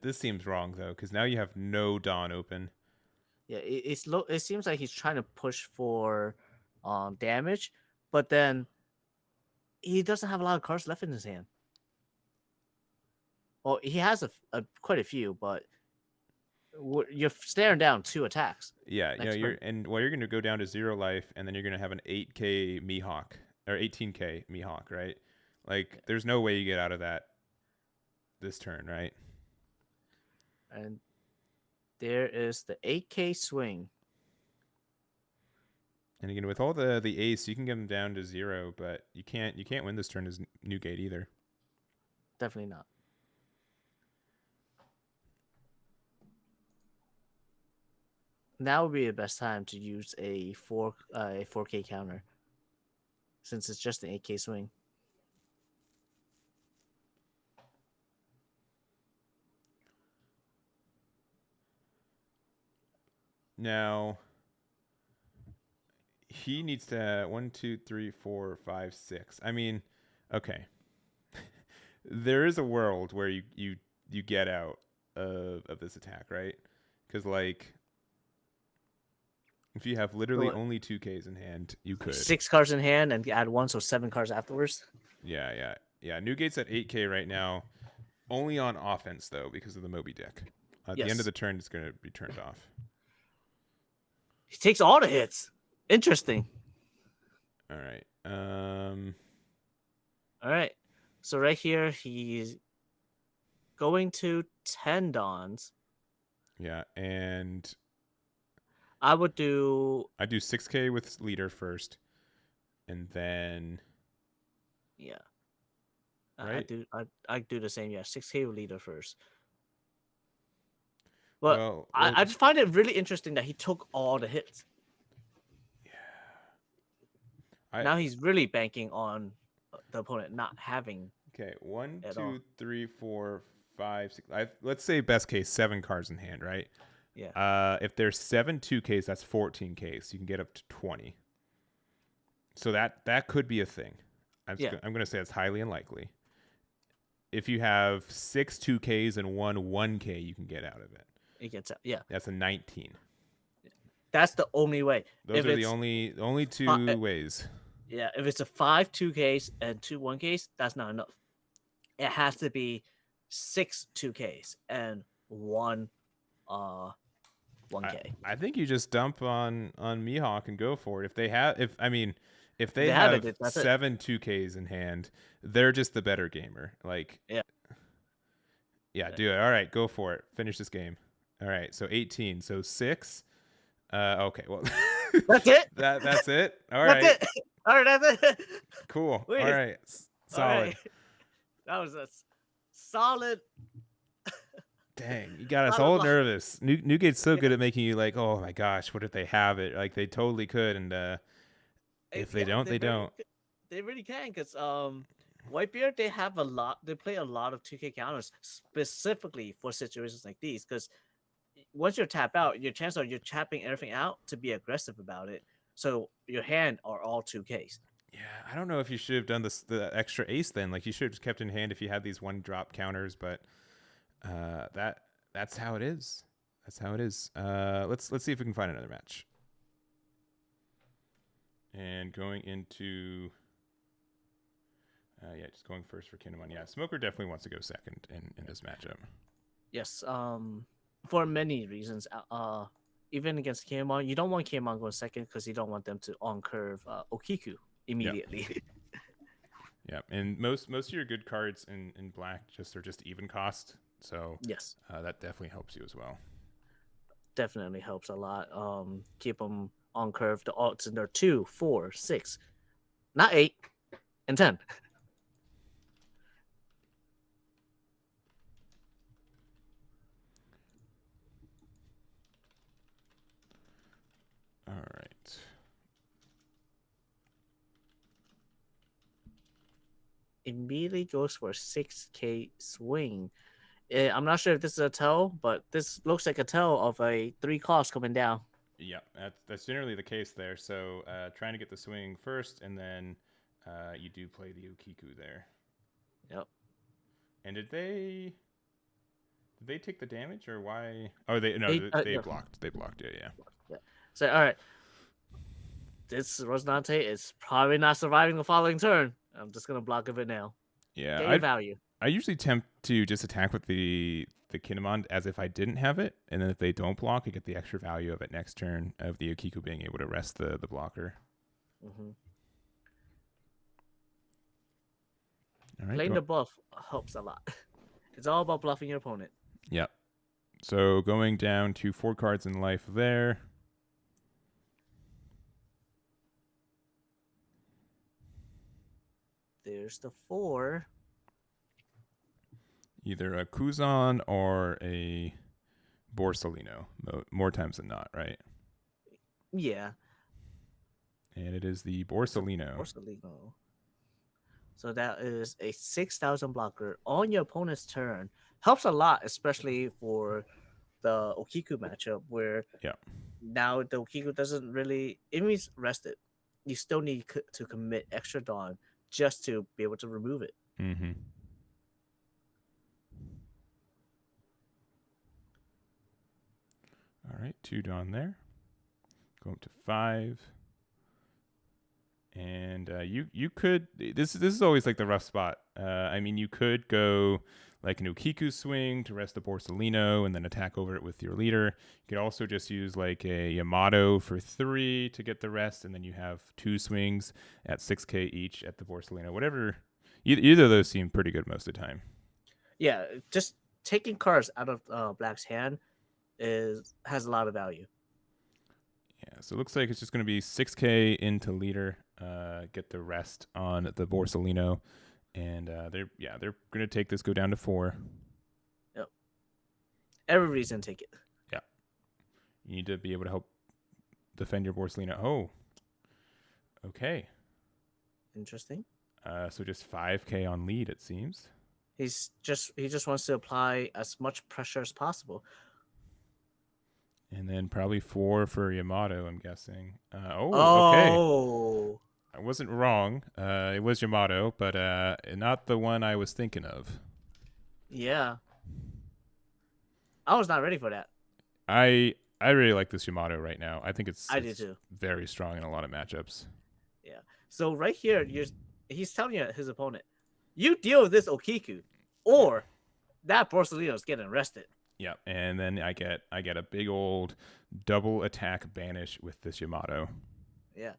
This seems wrong though, because now you have no Dawn open. Yeah, it seems like he's trying to push for damage, but then he doesn't have a lot of cards left in his hand. Well, he has quite a few, but you're staring down 2 attacks. Yeah, you're going to go down to 0 life, and then you're going to have an 8k Mihawk or 18k Mihawk, right? Like, there's no way you get out of that this turn, right? And there is the 8k swing. And again, with all the ace, you can get them down to 0, but you can't win this turn as Newgate either. Definitely not. Now would be the best time to use a 4k counter, since it's just an 8k swing. Now, he needs to 1, 2, 3, 4, 5, 6. I mean, okay. There is a world where you get out of this attack, right? Because like, if you have literally only 2Ks in hand, you could 6 cards in hand and add 1, so 7 cards afterwards. Yeah. Newgate's at 8K right now, only on offense though because of the Moby Dick. At the end of the turn, it's going to be turned off. He takes all the hits. Interesting. All right. All right. So right here, he's going to 10 Dawns. Yeah, and I do 6K with leader first, and then right? I do the same. Yeah, 6k with leader first. But I just find it really interesting that he took all the hits. Yeah. Now he's really banking on the opponent not having. Okay, 1, 2, 3, 4, 5, 6. Let's say best case 7 cards in hand, right? Yeah. If there's 7 2Ks, that's 14Ks. So you can get up to 20. So that could be a thing. I'm going to say it's highly unlikely. If you have 6 2Ks and 1 1K, you can get out of it. It gets out. Yeah. That's a 19. That's the only way. Those are the only 2 ways. Yeah, if it's a 5 2Ks and 2 1Ks, that's not enough. It has to be 6 2Ks and 1 1K. I think you just dump on Mihawk and go for it. If they have 7 2Ks in hand, they're just the better gamer. Like yeah, do it. All right, go for it. Finish this game. All right, so 18. So 6 Okay, well, That's it. that's it. All That's right, it. All right, that's it. cool. Wait. All right, All solid. right. That was a solid. Dang, you got us Solid all block. nervous. Newgate's so Yeah. good at making you like, oh my gosh, what if they have it? Like they totally could, and if they Yeah, don't, they don't. they really can because Whitebeard they have a lot. They play a lot of 2K counters specifically for situations like these because once you're tapped out, your chance are you're tapping everything out to be aggressive about it. So your hand are all 2Ks. Yeah, I don't know if you should have done the extra ace then. Like you should have just kept in hand if you had these one drop counters, but that's how it is. That's how it is. Let's see if we can find another match. And going into yeah, just going first for Kinemon. Yeah, Smoker definitely wants to go second in this matchup. Yes. For many reasons. Even against Kinemon, you don't want Kinemon going second because you don't want them to on curve Okiku immediately. Yep. Yeah, and most of your good cards in black are just even cost. So yes, that definitely helps you as well. Definitely helps a lot. Keep them on curve. The odds in there 2, 4, 6, not 8, and 10. All right. Immediately goes for a 6K swing. I'm not sure if this is a tell, but this looks like a tell of a 3 cost coming down. Yeah, that's generally the case there. So trying to get the swing first, and then you do play the Okiku there. Yep. And did they take the damage or why? Oh, they blocked. They blocked it. Yeah. So all right, this Rosinante is probably not surviving the following turn. I'm just gonna block of it now. Yeah, Get your value. I usually attempt to just attack with the Kinemon as if I didn't have it, and then if they don't block, I get the extra value of it next turn of the Okiku being able to rest the blocker. Mm-hmm. All right, Playing the buff helps a lot. It's all about bluffing your opponent. Yep. So going down to 4 cards in life there. There's the 4. Either a Kuzan or a Borsalino, more times than not, right? Yeah. And it is the Borsalino. Borsalino. So that is a 6,000 blocker on your opponent's turn. Helps a lot, especially for the Okiku matchup, where now the Okiku doesn't really, it means rested. You still need to commit extra Dawn just to be able to remove it. Mm-hmm. All right, 2 Dawn there. Go up to 5. And you could this is always like the rough spot. I mean, you could go like an Okiku swing to rest the Borsalino and then attack over it with your leader. You could also just use like a Yamato for 3 to get the rest, and then you have 2 swings at 6K each at the Borsalino. Whatever, either of those seem pretty good most of the time. Yeah, just taking cards out of Black's hand has a lot of value. Yeah, so it looks like it's just going to be 6K into leader, get the rest on the Borsalino, and they're going to take this, go down to 4. Yep. Everybody's going to take it. Yeah. You need to be able to help defend your Borsalino. Oh. Okay. Interesting. So just 5K on lead, it seems. He just wants to apply as much pressure as possible. And then probably 4 for Yamato, I'm guessing. Okay. I wasn't wrong. It was Yamato, but not the one I was thinking of. Yeah. I was not ready for that. I really like this Yamato right now. I think it's do too. Very strong in a lot of matchups. Yeah. So right here, he's telling his opponent, you deal with this Okiku, or that Borsalino's getting arrested. Yeah, and then I get a big old double attack banish with this Yamato. Yeah.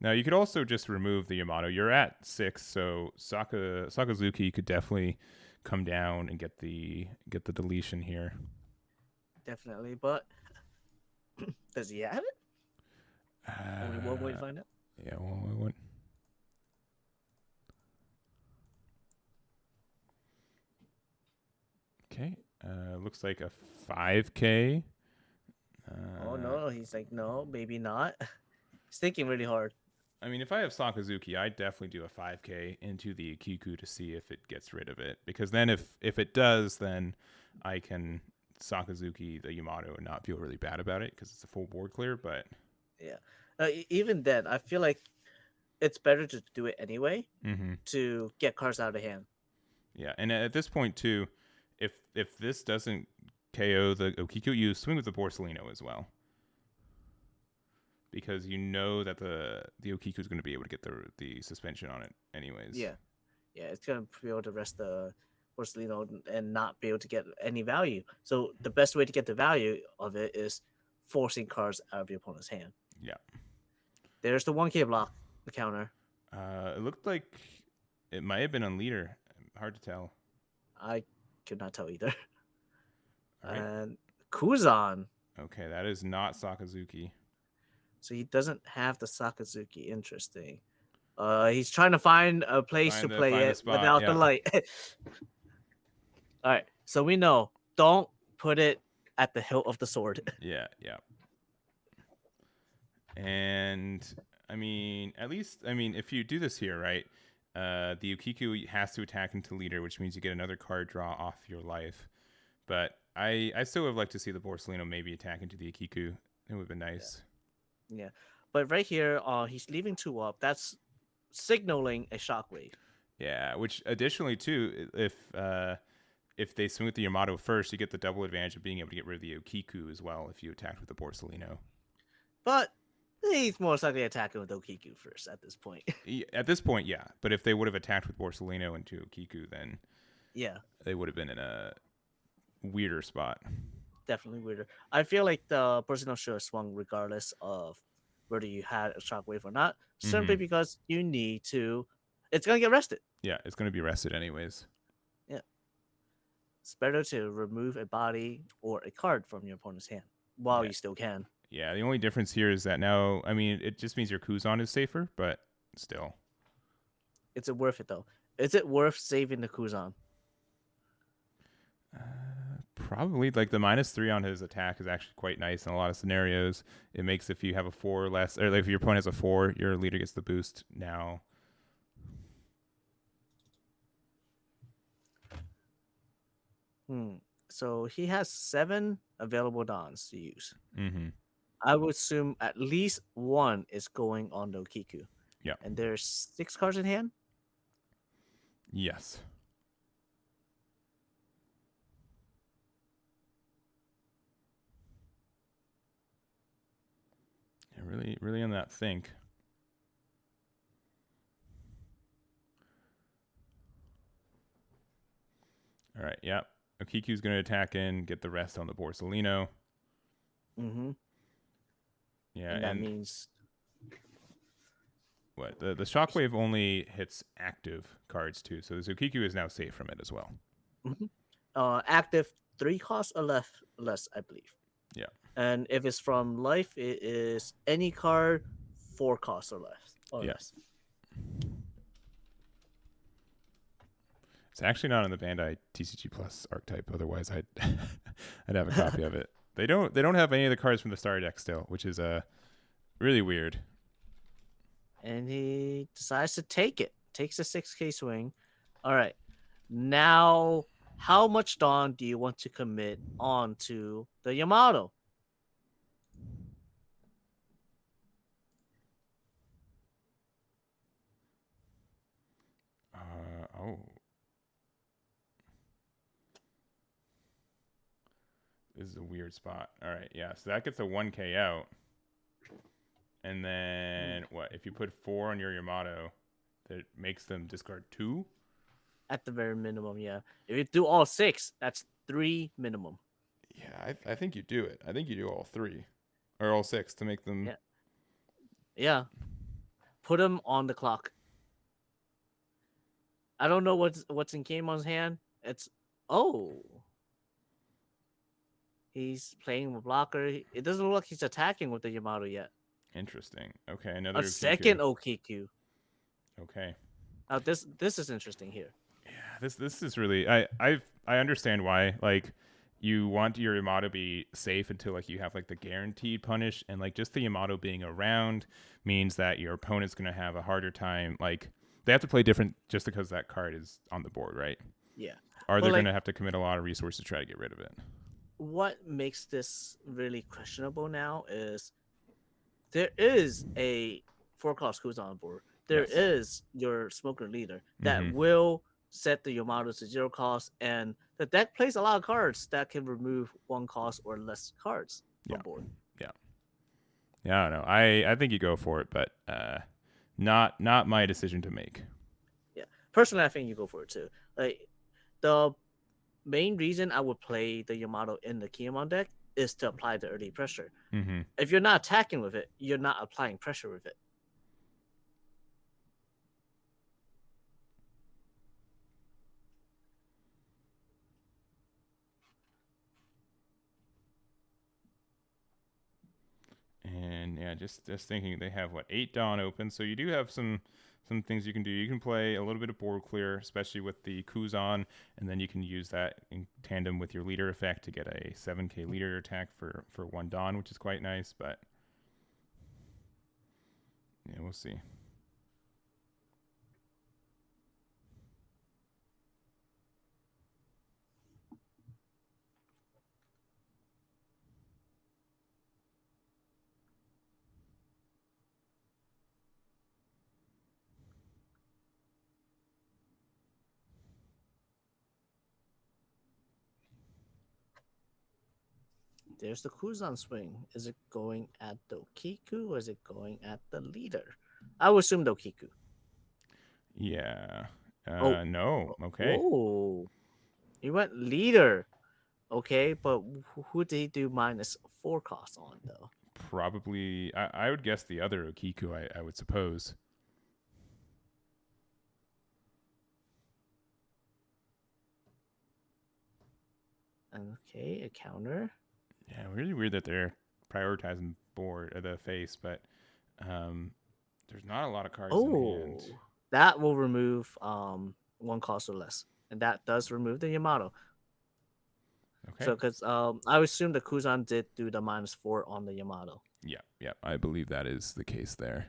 Now you could also just remove the Yamato. You're at 6, so Sakazuki could definitely come down and get the deletion here. definitely. But does he have it? Only one way to Uh, find out. yeah, one. Okay. Looks like a 5K. Oh no, he's like, no, maybe not. He's thinking really hard. I mean, if I have Sakazuki, I'd definitely do a 5K into the Ikiku to see if it gets rid of it. Because then if it does, then I can Sakazuki the Yamato and not feel really bad about it because it's a full board clear. But Yeah. Even then, I feel like it's better to do it anyway mm-hmm. to get cards out of hand. Yeah, and at this point too, if this doesn't KO the Okiku, you swing with the Porcelino as well. Because you know that the Okiku is going to be able to get the suspension on it anyways. Yeah. Yeah, it's gonna be able to rest the Porcelino and not be able to get any value. So the best way to get the value of it is forcing cards out of your opponent's hand. Yeah. There's the 1K block, the counter. It looked like it might have been on leader. Hard to tell. I could not tell either. All right. And Kuzan. Okay, that is not Sakazuki. So he doesn't have the Sakazuki. Interesting. He's trying to find a place to play it spot, without yeah. the light. All right, so we know don't put it at the hilt of the sword. Yeah. And I mean, at least if you do this here, right? The Ukiku has to attack into leader, which means you get another card draw off your life. But I still would like to see the Borsalino maybe attack into the Akiku. It would have been nice. Yeah. But right here, he's leaving 2 up. That's signaling a shockwave. Yeah, which additionally too, if they swing with the Yamato first, you get the double advantage of being able to get rid of the Okiku as well if you attacked with the Borsalino. But he's most likely attacking with Okiku first at this point. At this point, yeah. But if they would have attacked with Borsalino into Okiku, then yeah, they would have been in a weirder spot. Definitely weirder. I feel like the Borsalino should have swung regardless of whether you had a shockwave or not, simply because you need to. It's gonna get rested. Yeah, it's gonna be rested anyways. Yeah, it's better to remove a body or a card from your opponent's hand while you still can. Yeah, the only difference here is that now, I mean, it just means your Kuzan is safer, but still. Is it worth it though? Is it worth saving the Kuzan? Probably. Like the -3 on his attack is actually quite nice in a lot of scenarios. It makes if you have a 4 or less, or like if your opponent has a 4, your leader gets the boost now. So he has 7 available dons to use. Mm-hmm. I would assume at least 1 is going on the Okiku. Yeah. And there's 6 cards in hand? Yes. Yeah, really on that think. All right, yeah. Okiku's going to attack in, get the rest on the Borsalino. Mm-hmm. Yeah, and that means what? The shockwave only hits active cards too, so the Okiku is now safe from it as well. Mm-hmm. Active 3 costs or less, I believe. Yeah. And if it's from life, it is any card 4 costs or less. It's actually not in the Bandai TCG Plus archetype. Otherwise, I'd have a copy of it. They don't have any of the cards from the Star deck still, which is really weird. And he decides to take it. Takes a 6K swing. All right. Now, how much Dawn do you want to commit onto the Yamato? This is a weird spot. All right, yeah. So that gets a 1K out. And then what? If you put 4 on your Yamato, that makes them discard 2? At the very minimum, yeah. If you do all 6, that's 3 minimum. Yeah, I think you do it. I think you do all 3. Or all 6 to make them... Yeah. Put them on the clock. I don't know what's in Keimon's hand. It's... Oh. He's playing with blocker. It doesn't look like he's attacking with the Yamato yet. Interesting. Okay, A another Okiku. second Okiku. Okay. This is interesting here. Yeah, this is really I understand why like you want your Yamato to be safe until like you have like the guaranteed punish, and like just the Yamato being around means that your opponent's gonna have a harder time. Like they have to play different just because that card is on the board, right? Yeah. Or But they're like gonna have to commit a lot of resources to try to get rid of it. what makes this really questionable now is there is a 4-cost who's on board. There Yes. is your smoker leader that Mm-hmm. will set the Yamato to 0 cost, and the deck plays a lot of cards that can remove 1 cost or less cards Yeah. from board. Yeah. Yeah. I don't know. I think you go for it, but not my decision to make. Yeah, personally, I think you go for it too. Like the main reason I would play the Yamato in the Kiyomon deck is to apply the early pressure. Mm-hmm. If you're not attacking with it, you're not applying pressure with it. And yeah, just thinking they have what 8 Dawn open, so you do have some things you can do. You can play a little bit of board clear, especially with the Kuzan, and then you can use that in tandem with your leader effect to get a 7k leader attack for 1 Dawn, which is quite nice. But yeah, we'll see. There's the Kuzan swing. Is it going at the Kiku or is it going at the leader? I would assume the Kiku. Yeah. Oh, No. Okay. whoa. He went leader. Okay, but who did he do -4 cost on though? Probably, I would guess the other Okiku. I would suppose. Okay, a counter. Yeah, really weird that they're prioritizing board or the face, but there's not a lot of cards in hand. Oh, that will remove 1 cost or less, and that does remove the Yamato. Okay. So, because I would assume the Kuzan did do the -4 on the Yamato. Yeah, I believe that is the case there.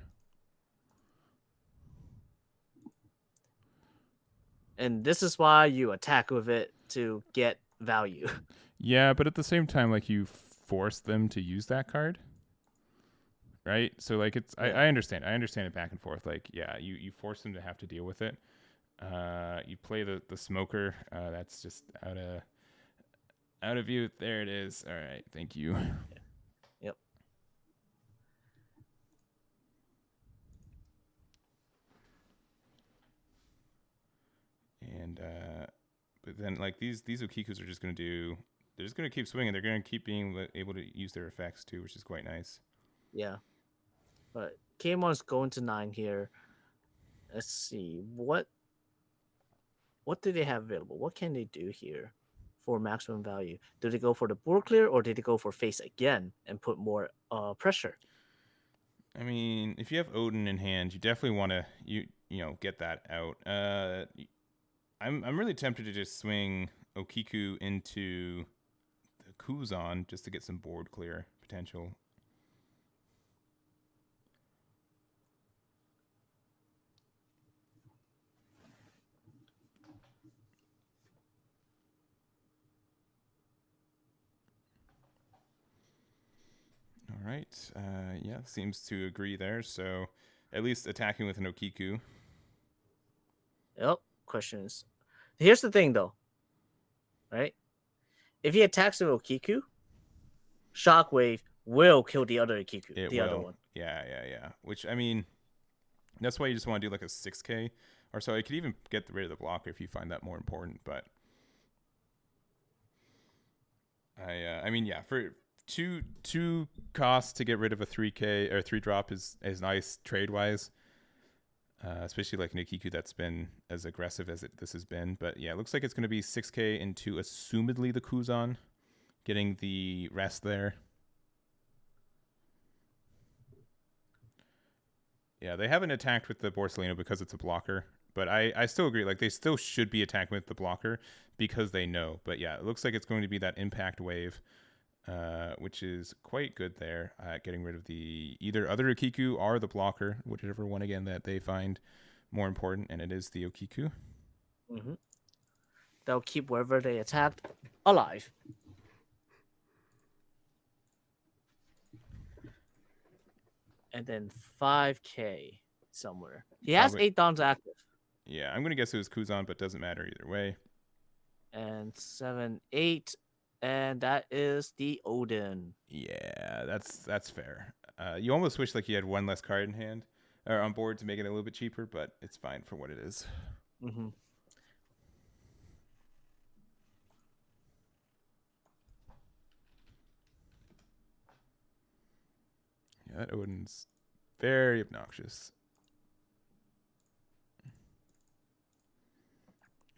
And this is why you attack with it to get value. Yeah, but at the same time, like you force them to use that card, right? So like it's, Yeah. I understand it back and forth. Like yeah, you force them to have to deal with it. You play the smoker. That's just out of view. There it is. All right, thank you. Yep. And but then like these Okikus are just gonna do. They're just gonna keep swinging. They're gonna keep being able to use their effects too, which is quite nice. Yeah. But Kmon's going to 9 here. Let's see. What do they have available? What can they do here for maximum value? Do they go for the board clear or did they go for face again and put more pressure? I mean, if you have Odin in hand, you definitely want to you know get that out. I'm really tempted to just swing Okiku into the Kuzan just to get some board clear potential. All right. Yeah, seems to agree there. So at least attacking with an Okiku. Yep. Questions. Here's the thing though. Right? If he attacks with Okiku, Shockwave will kill the other Okiku, It the other will. one. Yeah. Which I mean, that's why you just want to do like a 6k or so. You could even get rid of the blocker if you find that more important. But I mean, yeah, for two costs to get rid of a 3k or 3 drop is nice trade wise. Especially like Nikiku that's been as aggressive as this has been. But yeah, it looks like it's going to be 6k into assumedly the Kuzan. getting the rest there. Yeah, they haven't attacked with the Borsellino because it's a blocker, but I still agree. Like, they still should be attacking with the blocker because they know. But yeah, it looks like it's going to be that impact wave, which is quite good there. Getting rid of the either other Okiku or the blocker, whichever one again that they find more important, and it is the Okiku. Mm-hmm. They'll keep wherever they attacked alive. And then 5K somewhere. He has 8 dons active. Yeah, I'm going to guess it was Kuzan, but doesn't matter either way. And 7, 8. And that is the Odin. Yeah, that's fair. You almost wish like you had one less card in hand or on board to make it a little bit cheaper, but it's fine for what it is. Mm-hmm. Yeah, that Odin's very obnoxious.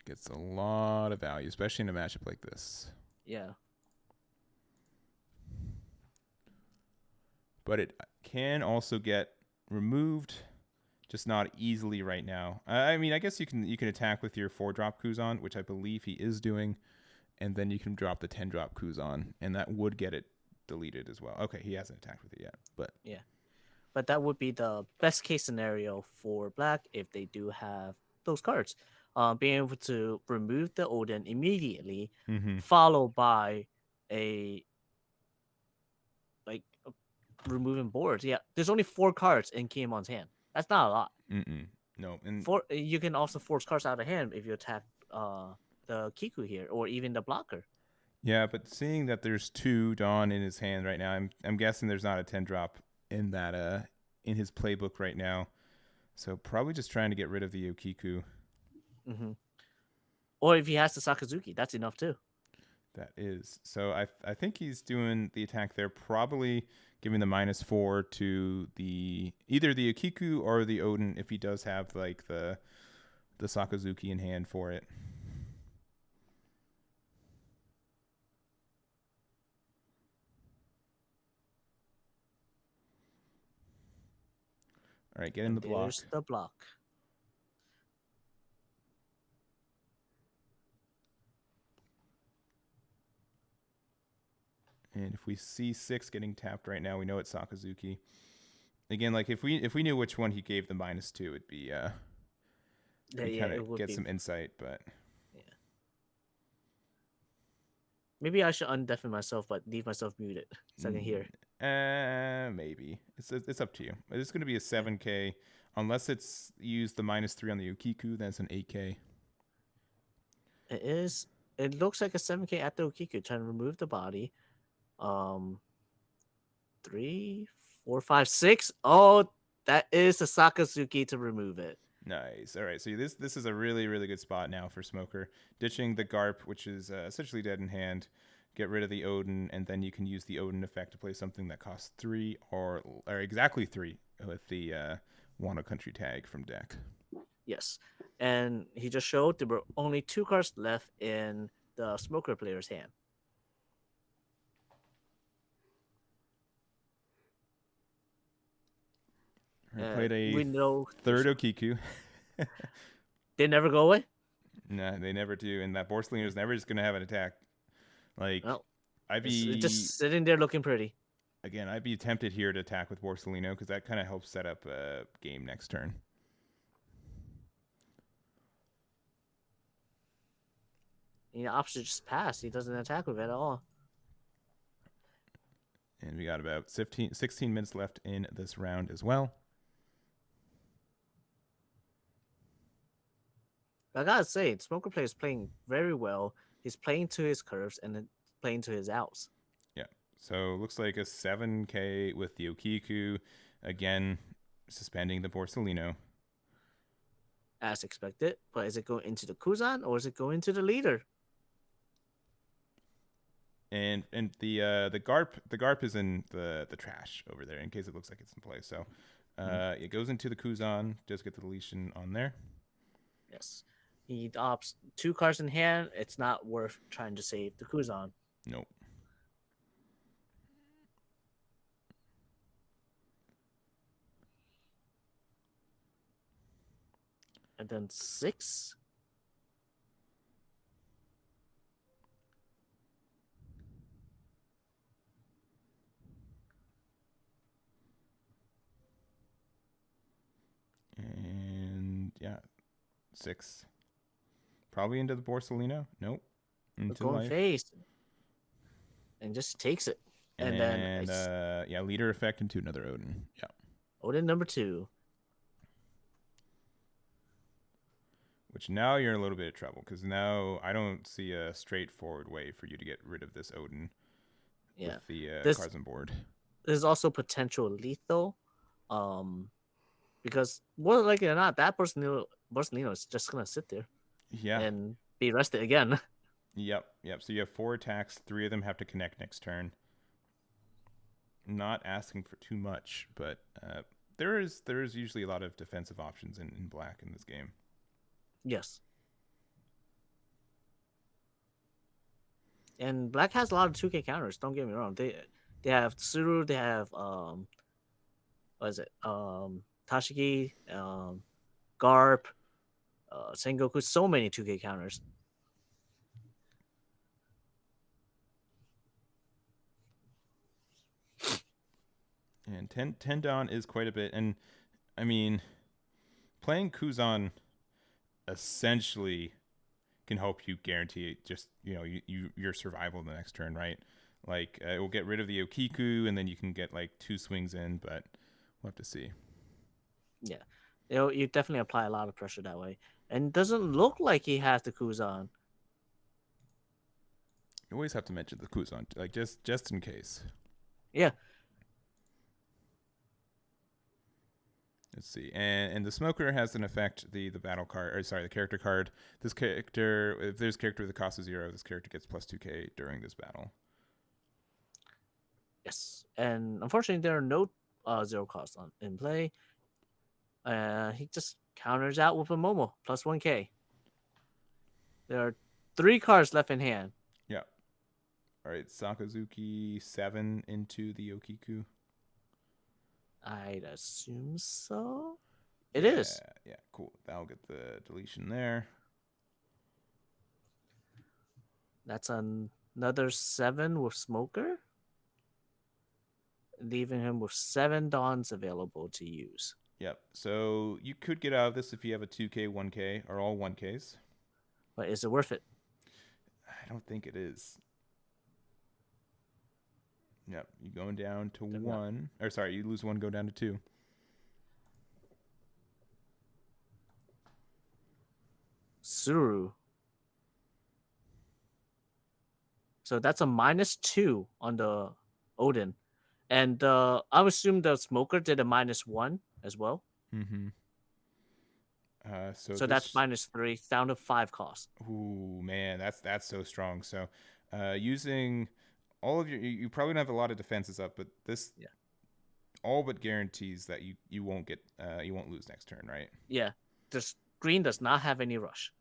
Gets a lot of value, especially in a matchup like this. Yeah. But it can also get removed, just not easily right now. I mean, I guess you can attack with your 4-drop Kuzan, which I believe he is doing, and then you can drop the 10-drop Kuzan, and that would get it deleted as well. Okay, he hasn't attacked with it yet, but yeah. But that would be the best case scenario for Black if they do have those cards. Being able to remove the Odin immediately, followed by a removing boards. Yeah, there's only 4 cards in Kiyemon's hand. That's not a lot. No, and you can also force cards out of hand if you attack the Kiku here, or even the blocker. Yeah, but seeing that there's 2 Dawn in his hand right now, I'm guessing there's not a 10-drop in that in his playbook right now. So probably just trying to get rid of the Okiku. Mm-hmm. Or if he has the Sakazuki, that's enough too. That is. So I think he's doing the attack there, probably giving the -4 to either the Okiku or the Odin if he does have like the Sakazuki in hand for it. All right, get in the block. There's the block. And if we see 6 getting tapped right now, we know it's Sakazuki. Again, like if we knew which one he gave the -2, it'd be kind of get some insight, but yeah. Maybe I should undeafen myself, but leave myself muted so I can hear. Maybe it's up to you. It's going to be a 7K unless it's used the -3 on the Okiku. Then it's an 8K. It is. It looks like a 7K at the Okiku, trying to remove the body. 3, 4, 5, 6. Oh, that is the Sakazuki to remove it. Nice. All right. So this is a really, really good spot now for Smoker. Ditching the Garp, which is essentially dead in hand. Get rid of the Odin, and then you can use the Odin effect to play something that costs 3 or exactly 3 with the Wano Country tag from deck. Yes. And he just showed there were only 2 cards left in the Smoker player's hand. Played a third Okiku. They never go away? No, they never do. And that Borsellino is never just going to have an attack. Like, well, I'd be just sitting there looking pretty. Again, I'd be tempted here to attack with Borsellino because that kind of helps set up a game next turn. The opposite just passed. He doesn't attack with it at all. And we got about 16 minutes left in this round as well. I gotta say, Smoker player is playing very well. He's playing to his curves and then playing to his outs. Yeah. So looks like a 7K with the Okiku. Again, suspending the Borsellino. As expected. But is it going into the Kuzan or is it going to the leader? And the Garp is in the trash over there in case it looks like it's in play. So it goes into the Kuzan. Does get the deletion on there. Yes. He opts 2 cards in hand. It's not worth trying to save the Kuzan. Nope. And then 6. And yeah, 6. Probably into the Borsalino. Nope. Into Going life. face. And just takes it. And then And it's yeah, leader effect into another Odin. Yeah. Odin number 2. Which now you're in a little bit of trouble because now I don't see a straightforward way for you to get rid of this Odin Yeah. with the This cards on board. there's also potential lethal. Because more likely or not, that Borsalino is just gonna sit there Yeah. and be rested again. Yep. So you have 4 attacks. 3 of them have to connect next turn. Not asking for too much, but there is usually a lot of defensive options in black in this game. Yes. And black has a lot of 2K counters. Don't get me wrong. They have Tsuru. They have what is it? Tashiki, Garp, Sengoku. So many 2K counters. And Tendon is quite a bit, and I mean, playing Kuzan essentially can help you guarantee just your survival in the next turn, right? Like it will get rid of the Okiku, and then you can get like 2 swings in, but we'll have to see. Yeah, you definitely apply a lot of pressure that way, and it doesn't look like he has the Kuzan. You always have to mention the Kuzan, like just in case. Yeah. Let's see, and the smoker has an effect. The battle card, or sorry, the character card. This character, if there's a character with a cost of 0, this character gets plus 2k during this battle. Yes, and unfortunately, there are no 0 costs in play. He just counters out with a Momo plus 1k. There are 3 cards left in hand. Yeah. All right, Sakazuki 7 into the Okiku. I'd assume so. It is. Yeah, cool. That'll get the deletion there. That's another 7 with Smoker, leaving him with 7 Dawns available to use. Yep. So you could get out of this if you have a 2k, 1k, or all 1ks. But is it worth it? I don't think it is. Yep. You going down to 1. Or sorry, you lose 1, go down to 2. Tsuru. So that's a -2 on the Odin. And I would assume the Smoker did a -1 as well. Mm-hmm. So that's -3, down to 5 cost. Ooh, man, that's so strong. So using all of you probably don't have a lot of defenses up, but this all but guarantees that you won't get you won't lose next turn, right? Yeah. This green does not have any rush.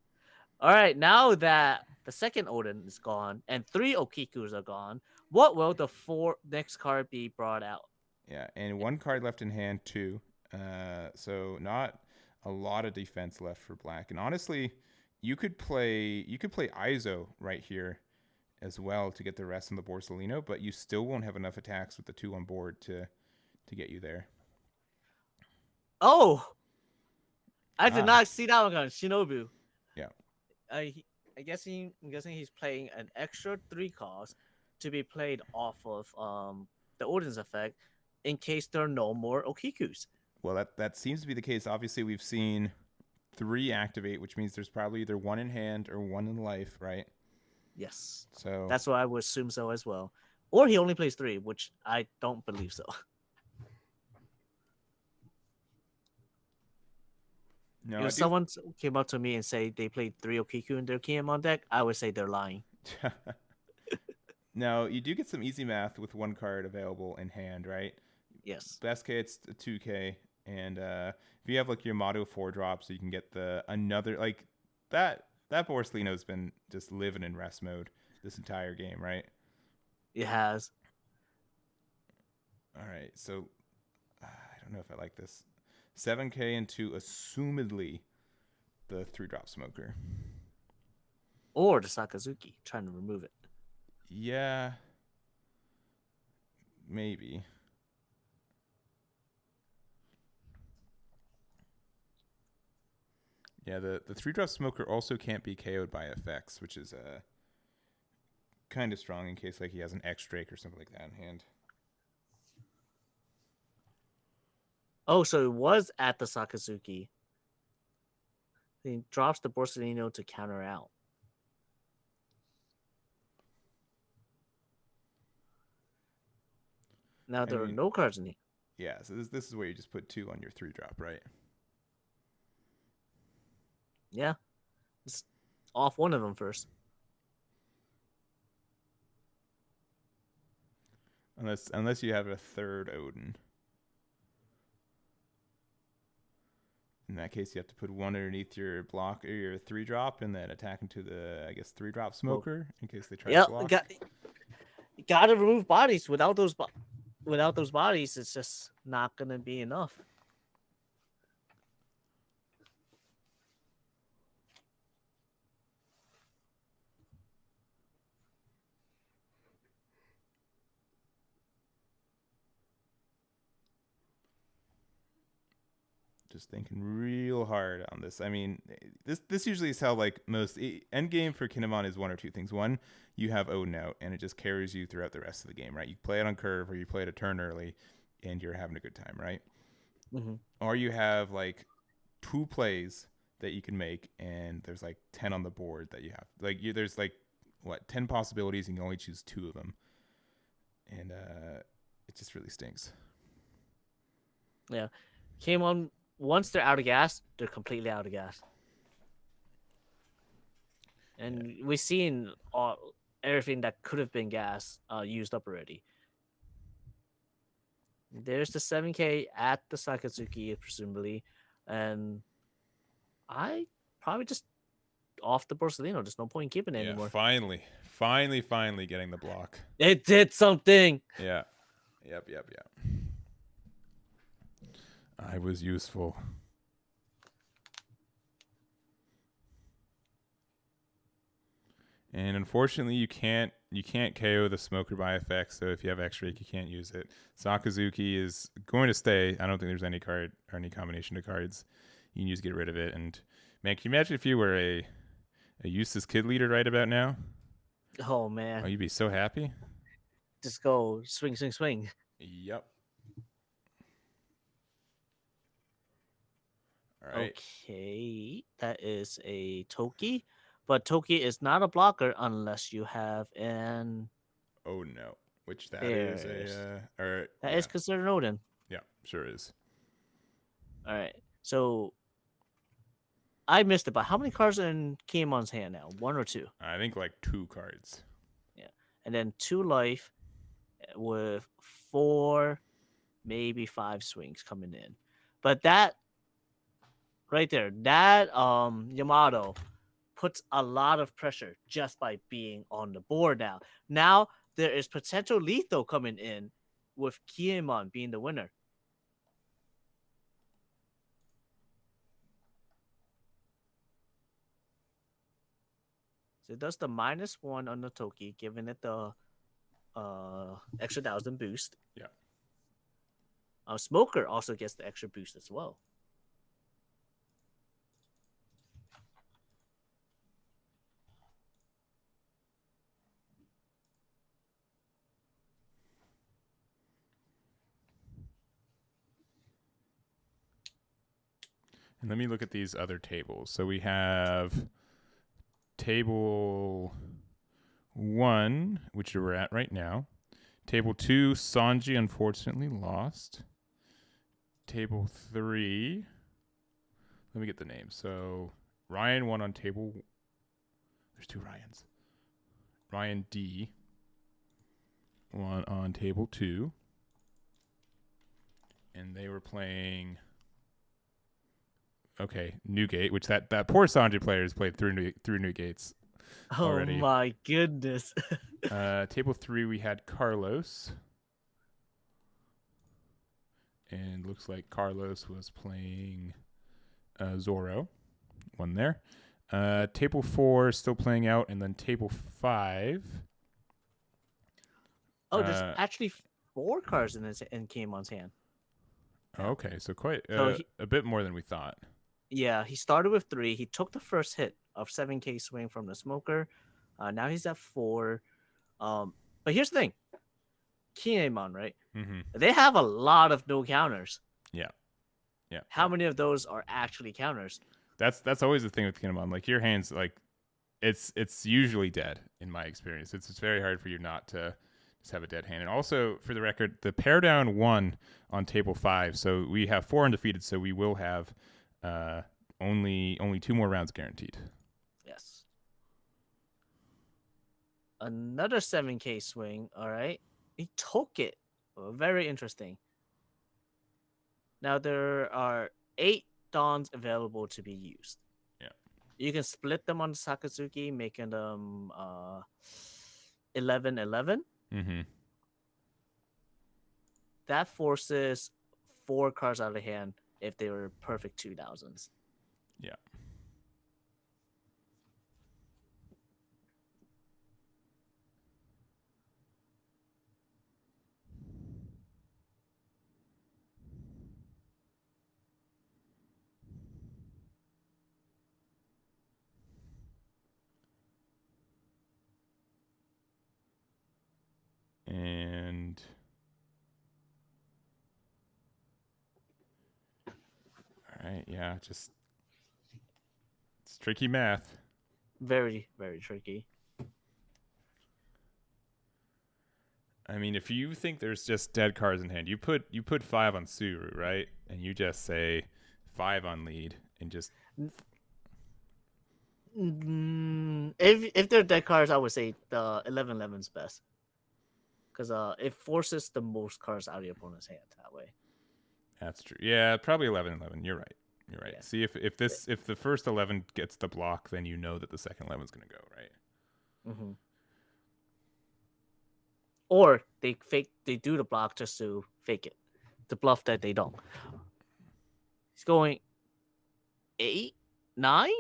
All right, now that the second Odin is gone and 3 Okikus are gone, what will the 4 next card be brought out? Yeah, and 1 card left in hand too. So not a lot of defense left for black. And honestly, you could play Izo right here as well to get the rest on the Borsalino, but you still won't have enough attacks with the 2 on board to get you there. Oh, I did not see that one coming. Shinobu. Yeah. I'm guessing he's playing an extra 3 cost to be played off of the Odin's effect in case there are no more Okikus. Well, that seems to be the case. Obviously, we've seen 3 activate, which means there's probably either 1 in hand or 1 in life, right? Yes. So that's what I would assume so as well. Or he only plays 3, which I don't believe so. No, if someone came up to me and say they played 3 Okiku in their Kinemon deck, I would say they're lying. No, you do get some easy math with 1 card available in hand, right? Yes. Best case, it's a 2k, and if you have like your Motto 4 drop, so you can get the another like that Borsalino's been just living in rest mode this entire game, right? It has. All right, so I don't know if I like this. 7k into assumedly the 3-drop smoker. Or the Sakazuki, trying to remove it. Yeah. Maybe. Yeah, the 3-drop smoker also can't be KO'd by effects, which is kind of strong in case like he has an X-Drake or something like that in hand. Oh, so it was at the Sakazuki. He drops the Borsellino to counter out. Now there are no cards in here. Yeah, so this is where you just put 2 on your 3-drop, right? Yeah. Just off one of them first. Unless you have a third Odin. In that case, you have to put 1 underneath your block or your 3-drop, and then attack into the 3-drop smoker in case they try to block. Gotta remove bodies. Without those bodies, it's just not gonna be enough. Just thinking real hard on this. I mean, this usually is how like most end game for Kinemon is 1 or 2 things. 1, you have Odin out, and it just carries you throughout the rest of the game, right? You play it on curve, or you play it a turn early, and you're having a good time, right? Mm-hmm. Or you have like 2 plays that you can make, and there's like 10 on the board that you have. Like there's like 10 possibilities, and you can only choose 2 of them, and it just really stinks. Yeah, came on. Once they're out of gas, they're completely out of gas. And we've seen everything that could have been gas used up already. There's the 7K at the Sakazuki, presumably. And I probably just off the Borsellino. There's no point in keeping it anymore. Finally getting the block. It did something. Yeah. Yep. I was useful. And unfortunately, you can't KO the smoker by effect. So if you have X-Drake, you can't use it. Sakazuki is going to stay. I don't think there's any card or any combination of cards you can use to get rid of it. And man, can you imagine if you were a Eustace Kid leader right about now? Oh man. Oh, you'd be so happy. Just go swing. Yep. All right. Okay, that is a Toki, but Toki is not a blocker unless you have an. Oh no, which that is is considered an Odin. Yeah, sure is. All right, so I missed it, but how many cards in Kemon's hand now? 1 or 2? I think like 2 cards. Yeah, and then 2 life with 4, maybe 5 swings coming in, but that. Right there, that Yamato puts a lot of pressure just by being on the board now. Now there is potential lethal coming in with Kiemon being the winner. So it does the -1 on the Toki, giving it the extra 1,000 boost. Yeah. Smoker also gets the extra boost as well. And let me look at these other tables. So we have table 1, which we're at right now. Table 2, Sanji unfortunately lost. Table 3, let me get the name. So Ryan won on table. There's 2 Ryans. Ryan D won on table 2. And they were playing. Okay, Newgate, which that poor Sanji player has played through Newgates already. Oh my goodness. Table 3, we had Carlos. And looks like Carlos was playing Zoro. one there. Table 4 still playing out, and then table 5. Oh, there's actually 4 cards in Keimon's hand. Okay, so quite So a bit more than we thought. Yeah, he started with 3. He took the first hit of 7k swing from the smoker. Now he's at 4. But here's the thing. Kinemon, right? Mm-hmm. They have a lot of no counters. Yeah. How many of those are actually counters? That's always the thing with Kinemon. Like your hands, like it's usually dead in my experience. It's very hard for you not to just have a dead hand. And also, for the record, the pair down 1 on table 5. So we have 4 undefeated. So we will have only 2 more rounds guaranteed. Yes. Another 7k swing. All right. He took it. Very interesting. Now there are 8 Dawns available to be used. Yeah. You can split them on Sakazuki, making them 11-11. Mm-hmm. That forces 4 cards out of hand if they were perfect 2000s. Yeah. And all right, yeah, just it's tricky math. Very, very tricky. I mean, if you think there's just dead cards in hand, you put 5 on Suru, right? And you just say 5 on lead and just If they're dead cards, I would say the 11-11 is best. Because it forces the most cards out of your opponent's hand that way. That's true. Yeah, probably 11-11. You're right. Yeah. See, if the first 11 gets the block, then you know that the second 11 is going to go, right? Mm-hmm. Or they do the block just to fake it, to bluff that they don't. He's going 8, 9.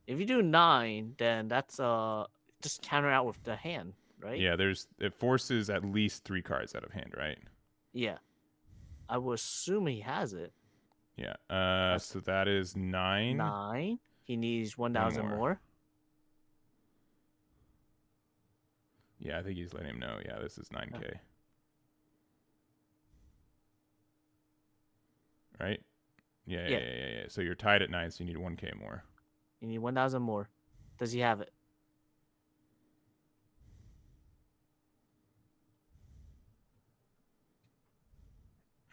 If you do 9, then that's just counter out with the hand, right? Yeah, it forces at least 3 cards out of hand, right? Yeah, I would assume he has it. Yeah. So that is 9. 9. He needs 1,000 more. Yeah, I think he's letting him know. Yeah, this is 9k. Right? Yeah. So you're tied at 9, so you need 1k more. You need 1,000 more. Does he have it?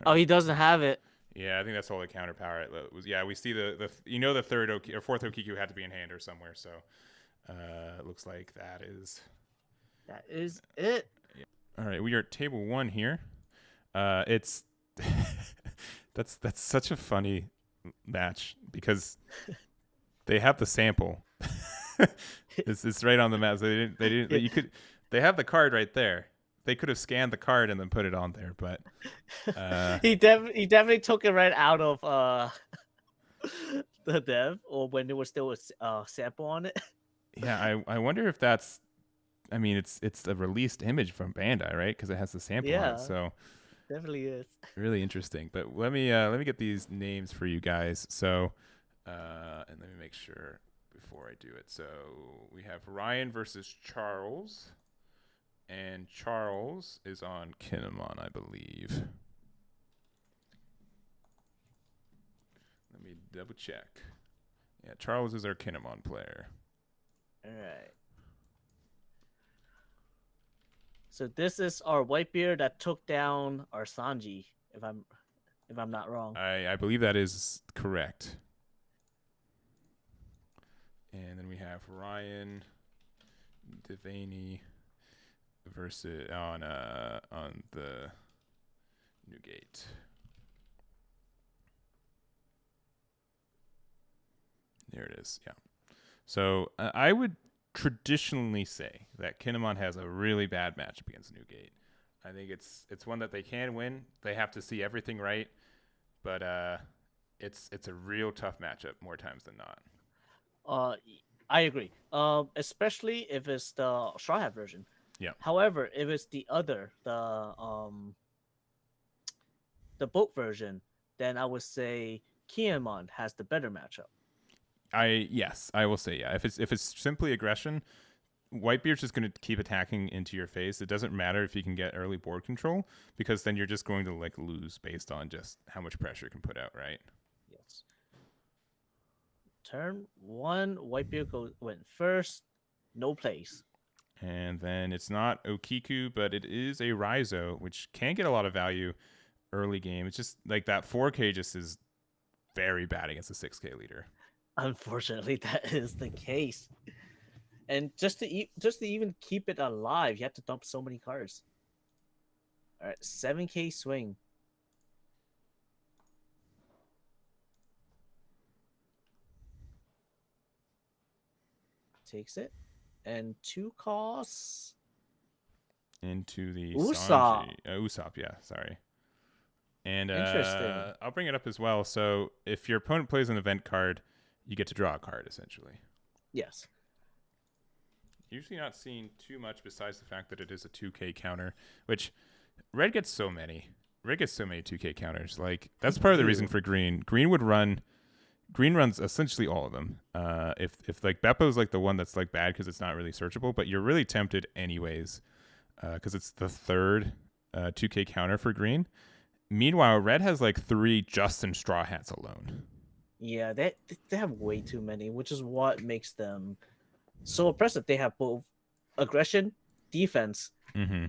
Oh, he doesn't have it. Yeah, I think that's all the counter power it was. Yeah, we see the the third or 4th Okiku had to be in hand or somewhere. So it looks like that is it. Yeah. All right, we are at table 1 here. It's that's such a funny match because they have the sample. It's right on the map. So they have the card right there. They could have scanned the card and then put it on there, but he definitely took it right out of the dev, or when there was still a sample on it. Yeah, I wonder if that's. I mean, it's a released image from Bandai, right? Because it has the sample on it, so definitely is really interesting. But let me get these names for you guys. So, and let me make sure before I do it. So we have Ryan versus Charles. And Charles is on Kinemon, I believe. Let me double check. Yeah, Charles is our Kinemon player. All right. So this is our Whitebeard that took down our Sanji, if I'm not wrong. I believe that is correct. And then we have Ryan Devaney versus on the Newgate. There it is. Yeah. So I would traditionally say that Kinemon has a really bad matchup against Newgate. I think it's one that they can win. They have to see everything right, but it's a real tough matchup more times than not. Uh, I agree. Especially if it's the Straw Hat version. Yeah. However, if it's the boat version, then I would say Kiemon has the better matchup. I will say yeah. If it's simply aggression, Whitebeard's just going to keep attacking into your face. It doesn't matter if you can get early board control because then you're just going to like lose based on just how much pressure you can put out, right? Yes. Turn 1, Whitebeard went first. No plays. And then it's not Okiku, but it is a Raizo, which can get a lot of value early game. It's just like that 4K just is very bad against a 6K leader. Unfortunately, that is the case. And just to even keep it alive, you have to dump so many cards. All right, 7K swing. Takes it. And 2 costs. Into the Usopp. Sanji. Usopp, yeah, sorry. And Interesting. I'll bring it up as well. So if your opponent plays an event card, you get to draw a card, essentially. Yes. Usually not seeing too much besides the fact that it is a 2K counter, which Red gets so many. Red gets so many 2K counters. Like, that's part of the reason for Green. Green runs essentially all of them. If like Beppo's like the one that's like bad because it's not really searchable, but you're really tempted anyways because it's the third 2K counter for Green. Meanwhile, Red has like 3 Justin Straw Hats alone. Yeah, they have way too many, which is what makes them so oppressive. They have both aggression, defense. Mm-hmm.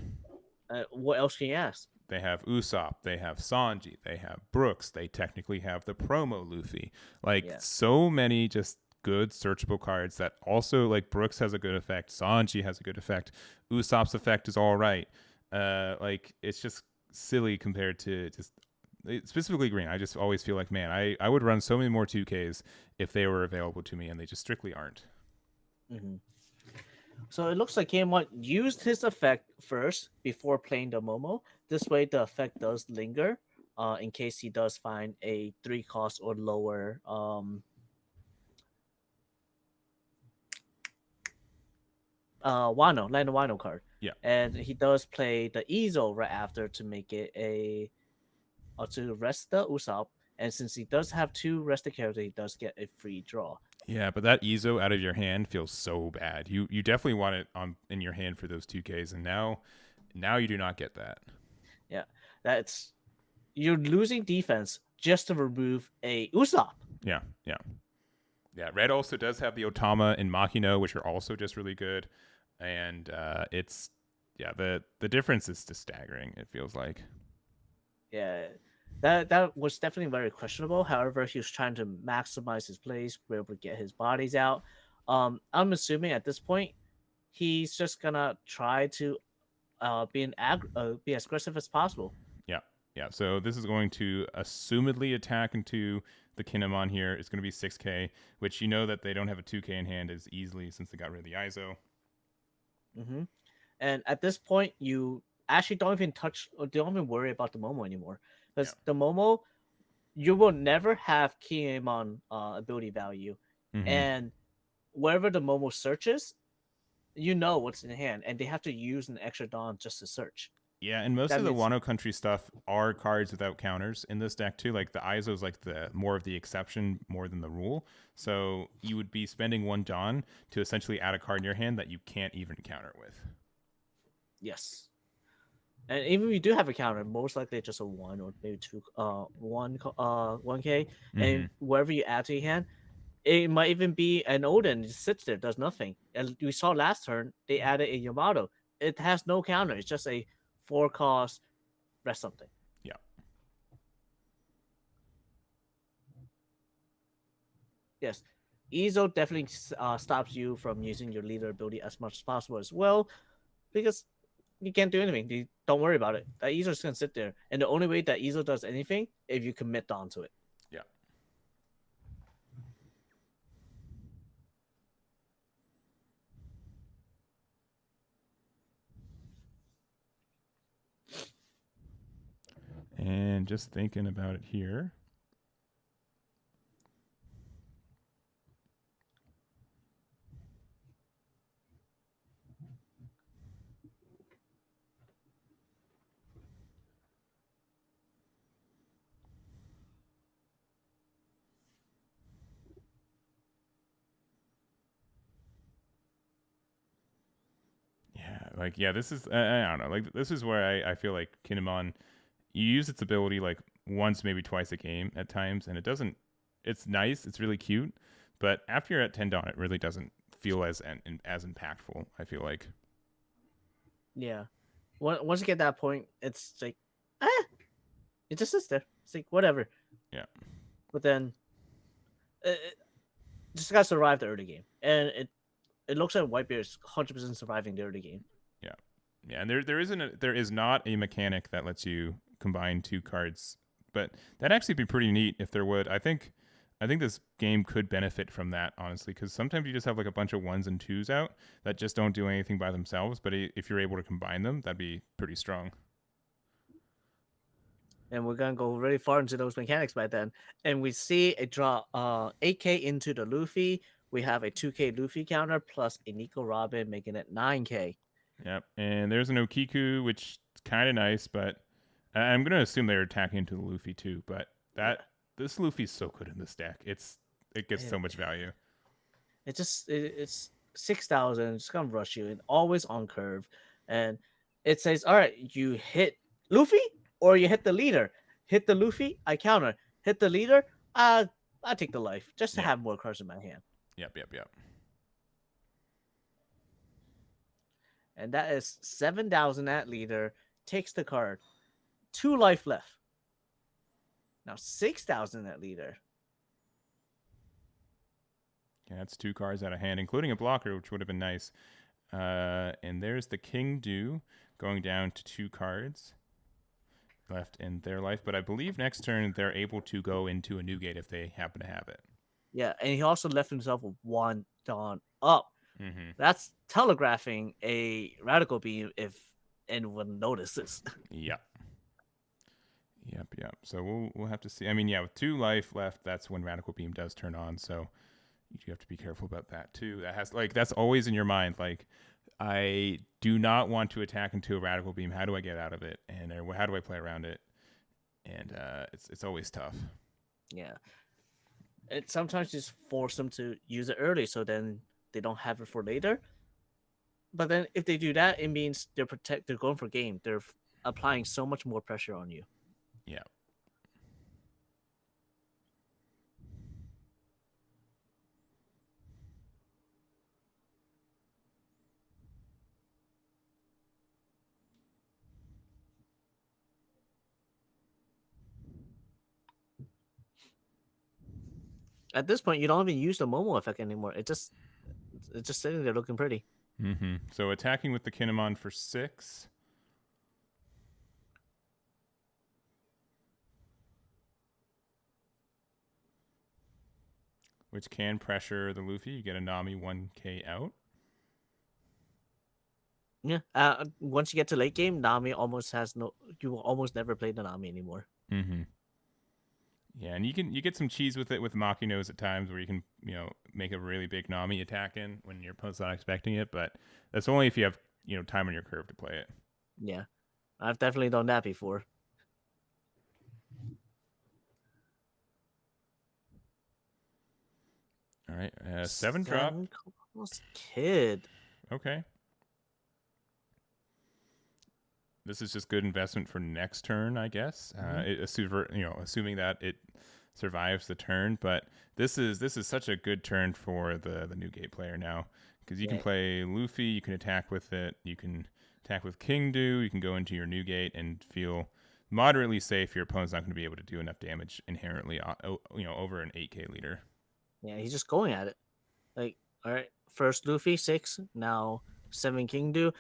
What else can you ask? They have Usopp, they have Sanji, they have Brooks, they technically have the promo Luffy. Like, so many just good searchable cards that also, like, Brooks has a good effect, Sanji has a good effect, Usopp's effect is all right. Like, it's just silly compared to just specifically Green. I just always feel like, man, I would run so many more 2Ks if they were available to me, and they just strictly aren't. Mm-hmm. So it looks like Kiemon used his effect first before playing the Momo. This way, the effect does linger in case he does find a 3 cost or lower Land of Wano card. Yeah. And he does play the Ezo right after to make it to rest the Usopp. And since he does have 2 rested characters, he does get a free draw. Yeah, but that Ezo out of your hand feels so bad. You definitely want it in your hand for those 2Ks, and now you do not get that. Yeah, you're losing defense just to remove a Usopp. Yeah. Red also does have the Otama and Makino, which are also just really good, and the difference is just staggering. It feels like. Yeah. That was definitely very questionable. However, he was trying to maximize his plays, be able to get his bodies out. I'm assuming at this point, he's just gonna try to be as aggressive as possible. Yeah. So this is going to assumedly attack into the Kinemon here. It's going to be 6K, which you know that they don't have a 2K in hand as easily since they got rid of the ISO. Mm-hmm. And at this point, you actually don't even worry about the Momo anymore. Because the Momo, you will never have Kiemon ability value. Mm-hmm. And wherever the Momo searches, you know what's in hand, and they have to use an extra Dawn just to search. Yeah, and most of the Wano Country stuff are cards without counters in this deck too. Like the ISO is like the more of the exception more than the rule. So you would be spending 1 Dawn to essentially add a card in your hand that you can't even counter with. Yes. And even if you do have a counter, most likely just a 1 or maybe 2 1K. Mm-hmm. And wherever you add to your hand, it might even be an Odin. It just sits there, does nothing. And we saw last turn, they added a Yamato. It has no counter. It's just a 4 cost rest something. Yeah. Yes. Ezo definitely stops you from using your leader ability as much as possible as well, because you can't do anything. Don't worry about it. That Ezo is going to sit there. And the only way that Ezo does anything if you commit onto it. Yeah. just thinking about it here. This is I don't know. Like this is where I feel like Kinemon, you use its ability like once maybe twice a game at times, and it doesn't. It's nice. It's really cute, but after you're at 10 Dawn, it really doesn't feel as impactful. I feel like. Yeah. Once you get that point, it's like, it just sits there. It's like whatever. Yeah. But then, it just got to survive the early game, and it looks like Whitebeard is 100% surviving the early game. Yeah, yeah, and there is not a mechanic that lets you combine 2 cards, but that'd actually be pretty neat if there would. I think this game could benefit from that, honestly, because sometimes you just have like a bunch of 1s and 2s out that just don't do anything by themselves. But if you're able to combine them, that'd be pretty strong. And we're gonna go really far into those mechanics by then. And we see a draw 8K into the Luffy. We have a 2K Luffy counter plus a Nico Robin, making it 9K. Yep, and there's an Okiku, which is kind of nice, but I'm gonna assume they're attacking into the Luffy too. But this Luffy's so good in this deck. It gets so much value. It's 6,000. It's gonna rush you and always on curve. And it says, all right, you hit Luffy or you hit the leader. Hit the Luffy, I counter. Hit the leader, I take the life just to have more cards in my hand. Yep. And that is 7,000 at leader. Takes the card. 2 life left. Now 6,000 at leader. Yeah, that's 2 cards out of hand, including a blocker, which would have been nice. And there's the King Do going down to 2 cards left in their life. But I believe next turn they're able to go into a Newgate if they happen to have it. Yeah, and he also left himself with 1 Dawn up. Mm-hmm. That's telegraphing a Radical Beam if anyone notices. Yep. So we'll have to see. I mean, yeah, with 2 life left, that's when Radical Beam does turn on. So you have to be careful about that too. That's always in your mind. Like, I do not want to attack into a Radical Beam. How do I get out of it? And how do I play around it? And it's always tough. Yeah. It sometimes just force them to use it early, so then they don't have it for later. But then if they do that, it means they're going for game. They're applying so much more pressure on you. Yeah. At this point, you don't even use the Momo effect anymore. It's just sitting there looking pretty. Mm-hmm. So attacking with the Kinemon for 6. Which can pressure the Luffy. You get a Nami 1k out. Yeah. Once you get to late game, Nami almost has no. You will almost never play the Nami anymore. Mm-hmm. Yeah, and you get some cheese with it with Makinos at times where you can make a really big Nami attack in when your opponent's not expecting it, but that's only if you have time on your curve to play it. Yeah, I've definitely done that before. All right, 7 drop. Kid. Okay. This is just good investment for next turn, I guess. Assuming that it survives the turn, but this is such a good turn for the Newgate player now because you can play Luffy, you can attack with it, you can attack with King Do, you can go into your Newgate and feel moderately safe. Your opponent's not going to be able to do enough damage inherently, over an 8K leader. Yeah, he's just going at it. Like, all right, first Luffy 6, now 7 King Do.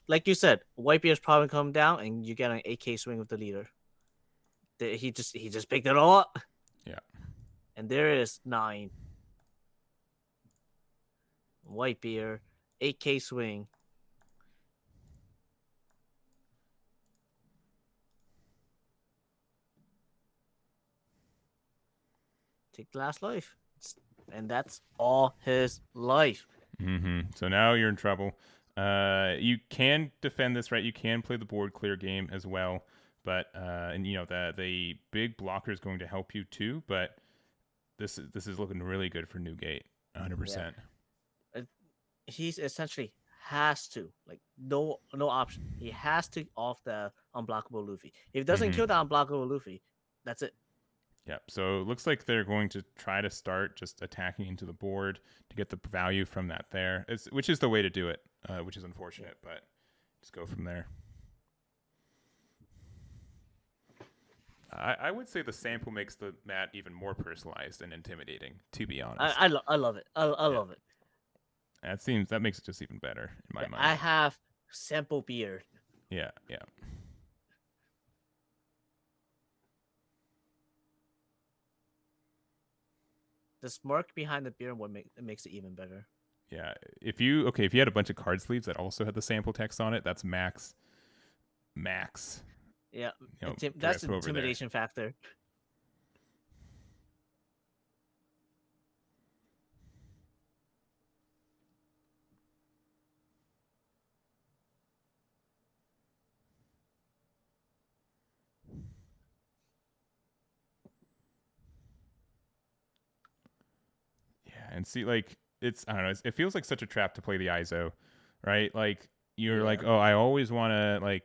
Like you said, Whitebeard's probably come down and you get an 8K swing with the leader. He just picked it all up. Yeah. And there is 9. Whitebeard, 8K swing. take the last life. And that's all his life. So now you're in trouble. You can defend this, right? You can play the board clear game as well, but and you know the big blocker is going to help you too. But this is looking really good for Newgate, 100%. He's essentially has to no option. He has to off the unblockable Luffy. If he doesn't kill the unblockable Luffy, that's it. Yep. So it looks like they're going to try to start just attacking into the board to get the value from that there, which is the way to do it, which is unfortunate, but just go from there. I would say the sample makes the mat even more personalized and intimidating, to be honest. I love it. I love it. That makes it just even better in my mind. I have sample beard. Yeah. The smirk behind the beard makes it even better. Yeah. If you had a bunch of card sleeves that also had the sample text on it, that's max. Yeah, that's the intimidation factor. Yeah, and see, like I don't know, it feels like such a trap to play the ISO, right? Like you're like, oh, I always want to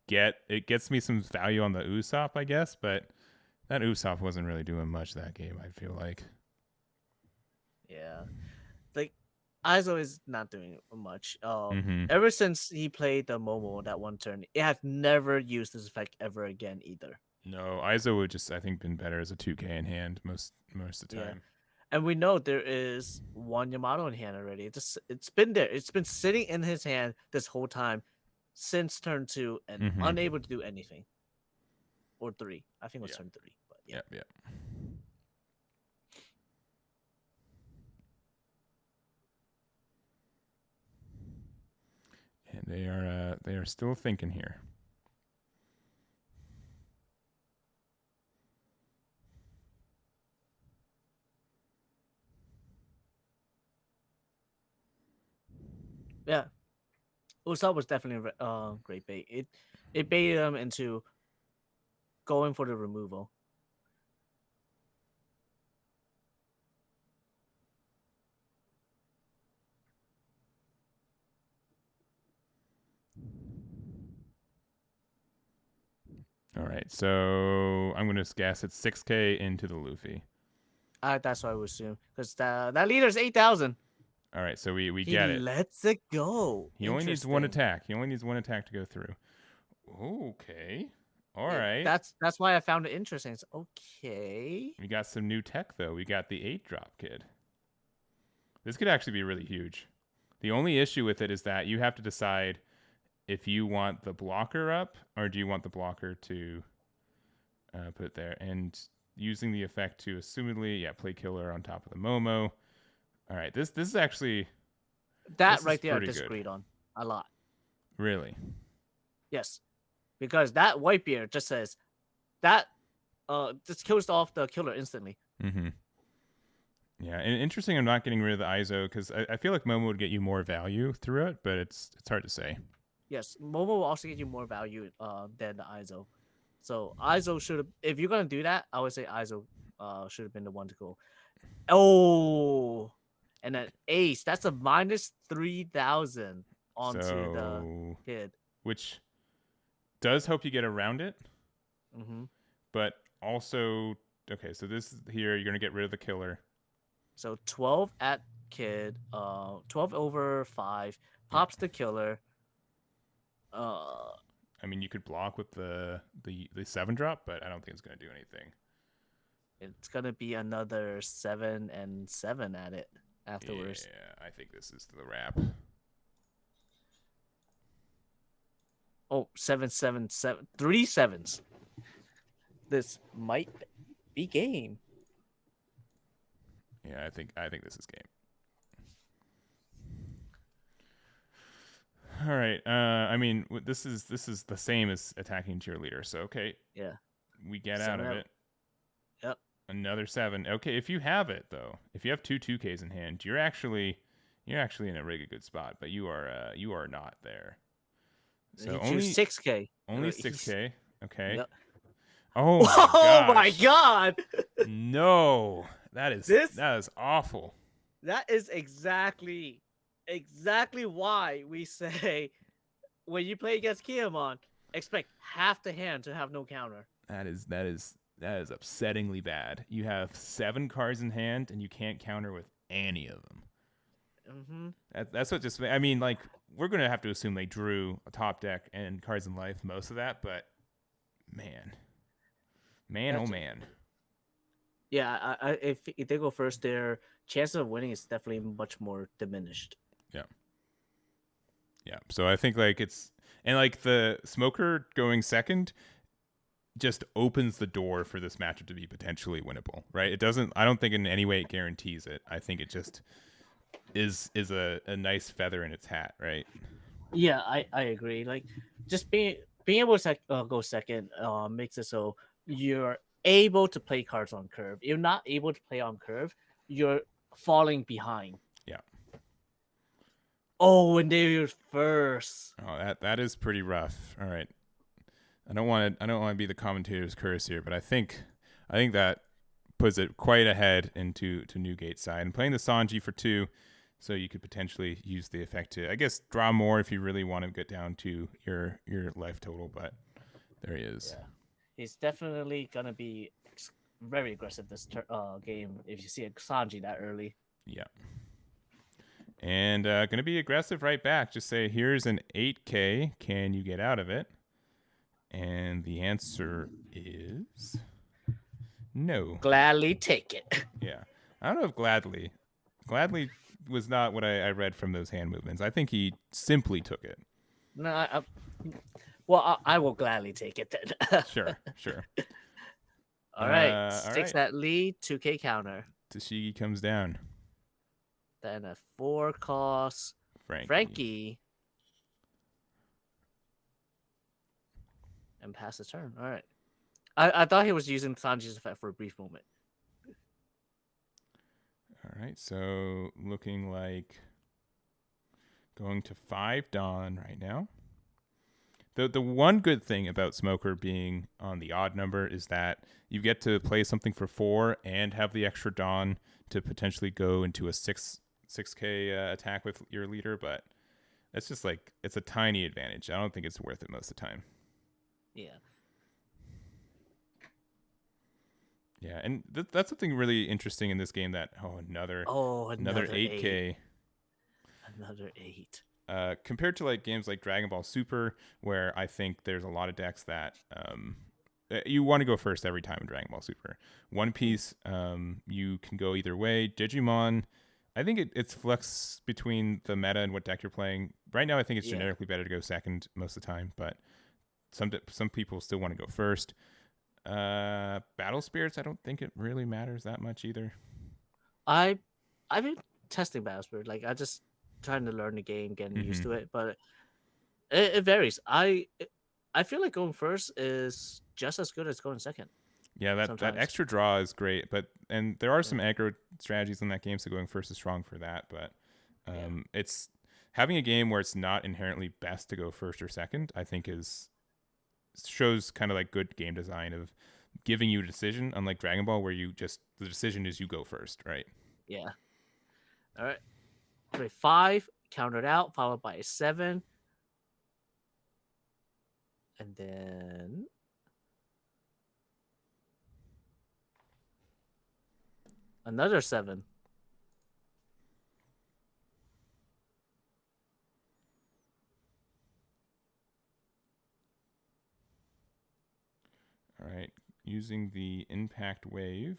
it gets me some value on the Usopp, I guess, but that Usopp wasn't really doing much that game, I feel like. Yeah. ISO is not doing much. Ever since he played the Momo that one turn, I have never used this effect ever again either. No, ISO would just, I think, been better as a 2K in hand most of the time. Yeah. And we know there is one Yamato in hand already. It's been there. It's been sitting in his hand this whole time since turn 2 and unable to do anything. Or 3. I think it was turn 3. But yeah. Yep. And they are still thinking here. Yeah, Usopp was definitely great bait. It baited him into going for the removal. All right, so I'm going to guess it's 6K into the Luffy. That's what I would assume, because that leader's 8,000. All right, so we get it. Let's it go. He only needs one attack. He only needs one attack to go through. Okay. All right. That's why I found it interesting. It's okay. We got some new tech though. We got the 8-drop kid. This could actually be really huge. The only issue with it is that you have to decide if you want the blocker up or do you want the blocker to put it there. And using the effect to assumedly, play killer on top of the Momo. All right, this is actually that right there I disagreed on a lot. Really? Yes, because that Whitebeard just says that just kills off the killer instantly. Yeah, and interesting. I'm not getting rid of the ISO because I feel like Momo would get you more value through it, but it's hard to say. Yes, Momo will also get you more value than the ISO. So ISO should have, if you're gonna do that, I would say ISO should have been the one to go. Oh, and then Ace, that's a minus 3,000 onto the kid, which does help you get around it. But also, okay, so this here you're gonna get rid of the killer. So 12 at kid, 12 over 5 pops the killer. I mean, you could block with the 7-drop, but I don't think it's gonna do anything. It's gonna be another 7 and 7 at it afterwards. Yeah, I think this is the wrap. Oh, 7, 7, 7, 3 sevens. This might be game. Yeah, I think this is game. All right. I mean, this is the same as attacking cheerleader. So okay. Yeah. We get out of it. Yep. Another 7. Okay, if you have it though, if you have two 2Ks in hand, you're actually in a really good spot. But you are not there. So He choose 6K. only He's 6K. Okay. yep. Oh my Oh my gosh. god! No, This that is awful. that is exactly why we say when you play against Kiamon, expect half the hand to have no counter. That is upsettingly bad. You have 7 cards in hand and you can't counter with any of them. Mm-hmm. That's what just. I mean, like we're gonna have to assume they drew a top deck and cards in life most of that, but man, oh man. Yeah, if they go first, their chance of winning is definitely much more diminished. Yeah. So I think like it's and like the smoker going second just opens the door for this matchup to be potentially winnable, right? It doesn't. I don't think in any way it guarantees it. I think it just is a nice feather in its hat, right? Yeah, I agree. Like just being able to go second makes it so you're able to play cards on curve. You're not able to play on curve, you're falling behind. Yeah. Oh, and they're first. Oh, that is pretty rough. All right. I don't want to be the commentator's curse here, but I think that puts it quite ahead into Newgate's side. And playing the Sanji for 2, so you could potentially use the effect to, I guess, draw more if you really want to get down to your life total. But there he is. Yeah. He's definitely gonna be very aggressive this game if you see a Sanji that early. Yeah. And going to be aggressive right back. Just say, here's an 8K. Can you get out of it? And the answer is no. Gladly take it. Yeah. I don't know if gladly. Gladly was not what I read from those hand movements. I think he simply took it. No, I will gladly take it then. Sure. All right. Sticks that lead, 2K counter. Tashigi comes down. Then a 4 cost Frankie. And pass the turn. All right. I thought he was using Sanji's effect for a brief moment. All right. So looking like going to 5 Dawn right now. The one good thing about Smoker being on the odd number is that you get to play something for 4 and have the extra Dawn to potentially go into a 6K attack with your leader, but it's just like it's a tiny advantage. I don't think it's worth it most of the time. Yeah. Yeah, and that's something really interesting in this game. That another 8K, another 8. Compared to like games like Dragon Ball Super, where I think there's a lot of decks that you want to go first every time in Dragon Ball Super. One Piece, you can go either way. Digimon, I think it's flex between the meta and what deck you're playing. Right now, I think it's generically better to go second most of the time, but some people still want to go first. Battle Spirits, I don't think it really matters that much either. I've been testing Battle Spirit. Like I just trying to learn the game, getting used to it, but it varies. I feel like going first is just as good as going second. Yeah, that extra draw is great, and there are some aggro strategies in that game, so going first is strong for that. But it's having a game where it's not inherently best to go first or second. I think shows kind of like good game design of giving you a decision, unlike Dragon Ball, where the decision is you go first, right? Yeah. All right. 5 countered out, followed by a 7, and then another 7. All right. Using the impact wave,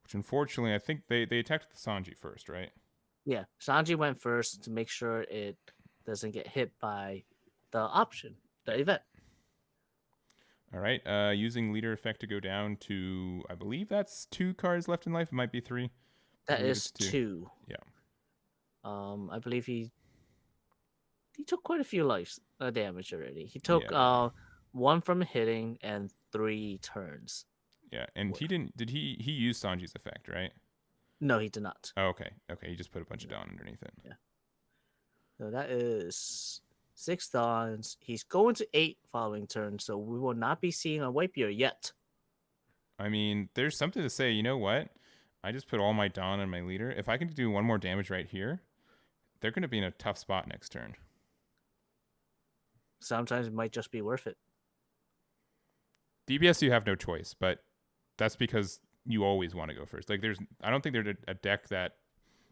which unfortunately I think they attacked the Sanji first, right? Yeah, Sanji went first to make sure it doesn't get hit by the event. All right. Using leader effect to go down to, I believe that's 2 cards left in life. It might be 3. That is 2. Yeah. I believe he took quite a few lives damage already. He took 1 from hitting and 3 turns. Yeah, and he didn't. Did he use Sanji's effect, right? No, he did not. Oh, okay. He just put a bunch of Dawn underneath it. Yeah. So that is 6 Dawns. He's going to 8 following turn, so we will not be seeing a Wapier yet. I mean, there's something to say. You know what? I just put all my Dawn on my leader. If I can do one more damage right here, they're going to be in a tough spot next turn. Sometimes it might just be worth it. DBS, you have no choice, but that's because you always want to go first. Like, I don't think there's a deck that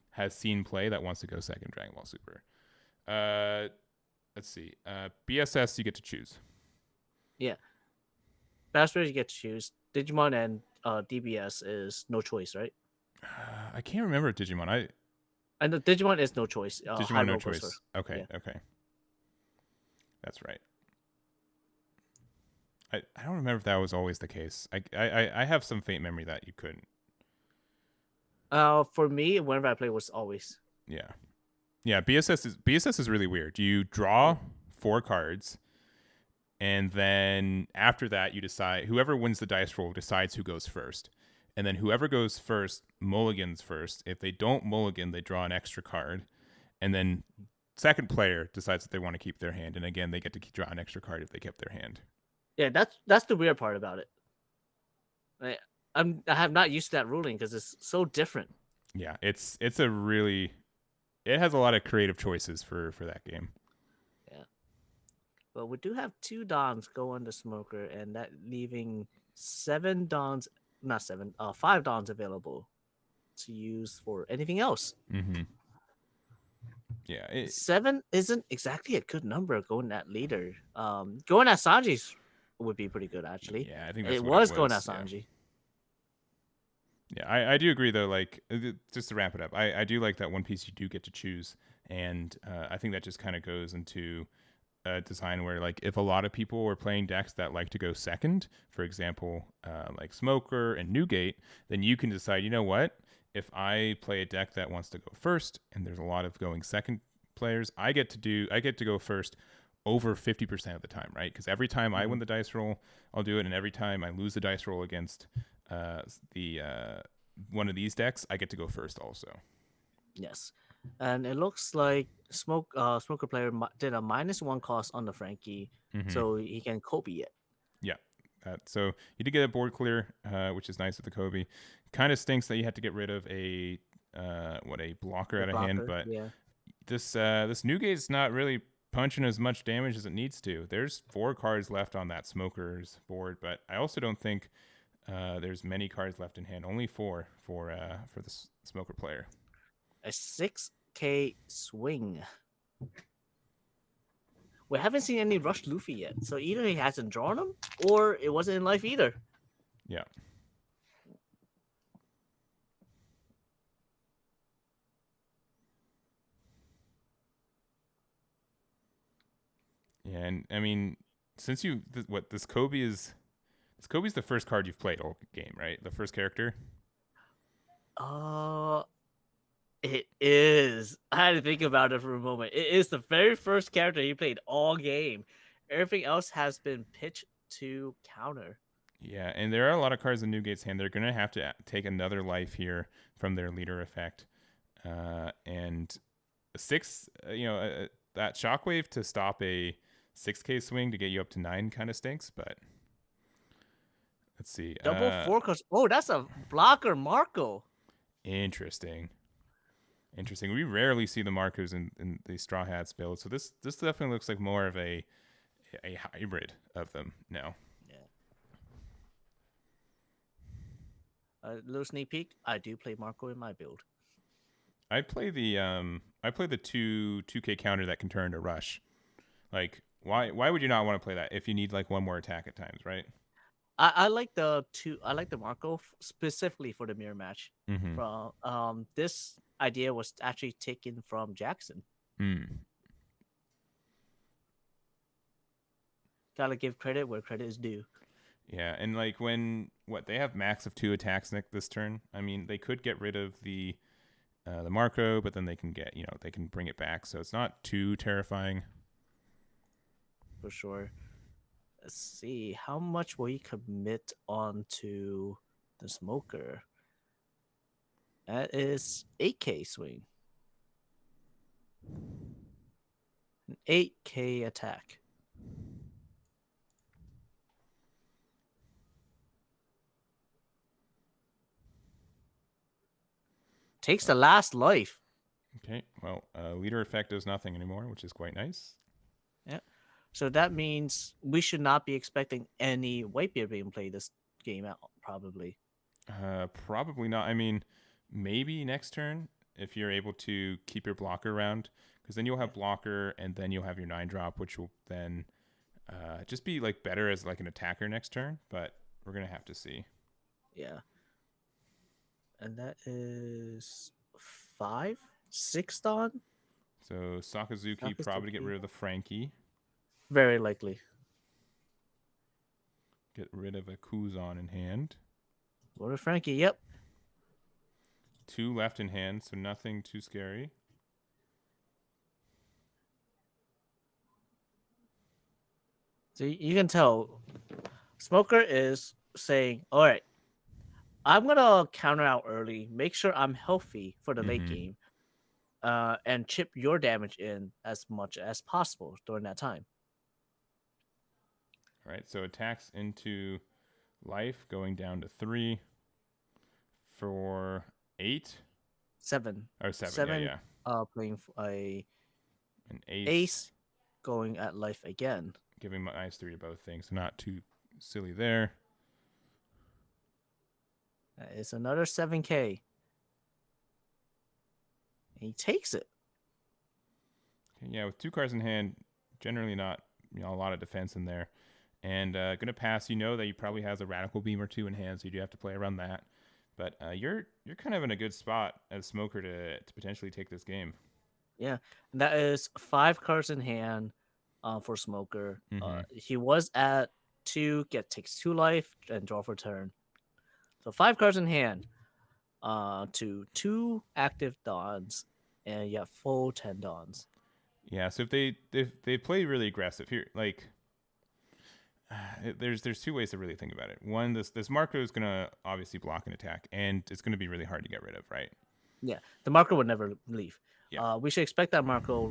has seen play that wants to go second Dragon Ball Super. Let's see. BSS, you get to choose. Yeah. Bastard, you get to choose. Digimon and DBS is no choice, right? I can't remember Digimon. And the Digimon is no choice. Digimon no choice. Okay, yeah. Okay. That's right. I don't remember if that was always the case. I have some faint memory that you couldn't. For me, whenever I play, was always. Yeah. Yeah, BSS is really weird. You draw 4 cards, and then after that you decide whoever wins the dice roll decides who goes first. And then whoever goes first mulligans first. If they don't mulligan, they draw an extra card. And then second player decides that they want to keep their hand, and again they get to draw an extra card if they kept their hand. Yeah, that's the weird part about it. I have not used that ruling because it's so different. Yeah, it has a lot of creative choices for that game. Yeah, but we do have 2 Dons go on the Smoker, and that leaving 7 Dons, not 7, 5 Dons available to use for anything else. Mm-hmm. Yeah, 7 isn't exactly a good number going at leader. Going at Sanji's would be pretty good, actually. Yeah, I think that's it was going at Sanji. Yeah, I do agree though. Like, just to wrap it up, I do like that One Piece you do get to choose, and I think that just kind of goes into a design where, like, if a lot of people were playing decks that like to go second, for example, like Smoker and Newgate, then you can decide, you know what, if I play a deck that wants to go first, and there's a lot of going second players, I get to go first over 50% of the time, right? Because every time I win the dice roll, I'll do it, and every time I lose the dice roll against the one of these decks, I get to go first also. Yes, and it looks like Smoker player did a -1 cost on the Frankie, so he can Kobe it. Yeah, so you did get a board clear, which is nice with the Kobe. Kind of stinks that you had to get rid of a blocker out of hand, but yeah. This Newgate is not really punching as much damage as it needs to. There's 4 cards left on that Smoker's board, but I also don't think there's many cards left in hand. Only 4 for the Smoker player. A 6K swing. We haven't seen any Rush Luffy yet, so either he hasn't drawn them, or it wasn't in life either. Yeah. Yeah, and I mean, since this Kobe's the first card you've played all game, right? The first character. It is. I had to think about it for a moment. It is the very first character you played all game. Everything else has been pitched to counter. Yeah, and there are a lot of cards in Newgate's hand. They're gonna have to take another life here from their leader effect, and 6. That Shockwave to stop a 6K swing to get you up to 9 kind of stinks, but let's see. Double 4 cost. Oh, that's a blocker Marco. Interesting. We rarely see the Marcos in the Straw Hats build, so this definitely looks like more of a hybrid of them now. Yeah. A little sneak peek. I do play Marco in my build. I play the 2K counter that can turn to rush. Like, why would you not want to play that if you need like one more attack at times, right? I like the Marco specifically for the mirror match. Mm-hmm. From this idea was actually taken from Jackson. Gotta give credit where credit is due. Yeah, and like they have max of 2 attacks this turn. I mean, they could get rid of the Marco, but then they can they can bring it back, so it's not too terrifying. For sure. Let's see. How much will he commit onto the smoker? That is 8K swing. An 8K attack. Takes the last life. Okay, well, leader effect does nothing anymore, which is quite nice. Yeah. So that means we should not be expecting any Whitebeard being played this game out, probably. Probably not. I mean, maybe next turn if you're able to keep your blocker around, because then you'll have blocker and then you'll have your 9-drop, which will then just be like better as like an attacker next turn. But we're gonna have to see. Yeah. And that is 6 Dawn? So Sakazuki probably get rid of the Frankie. Very likely. Get rid of a Kuzan in hand. What a Frankie, yep. 2 left in hand, so nothing too scary. So you can tell Smoker is saying, all right, I'm going to counter out early, make sure I'm healthy for the late game, and chip your damage in as much as possible during that time. All right, so attacks into life going down to 3 for 8. 7. Or 7, yeah. Playing an ace going at life again. Giving my -3 to both things, so not too silly there. That is another 7K. And he takes it. Okay, yeah, with 2 cards in hand, generally not a lot of defense in there. And gonna pass. You know that he probably has a radical beam or 2 in hand, so you do have to play around that. But you're kind of in a good spot as Smoker to potentially take this game. Yeah, and that is 5 cards in hand for Smoker. He was at 2, takes 2 life and draw for turn. So 5 cards in hand to 2 active Dawns, and you have full 10 Dawns. Yeah, so if they play really aggressive here, like there's 2 ways to really think about it. One, this Marco is gonna obviously block an attack, and it's gonna be really hard to get rid of, right? Yeah, the Marco would never leave. Yeah. We should expect that Marco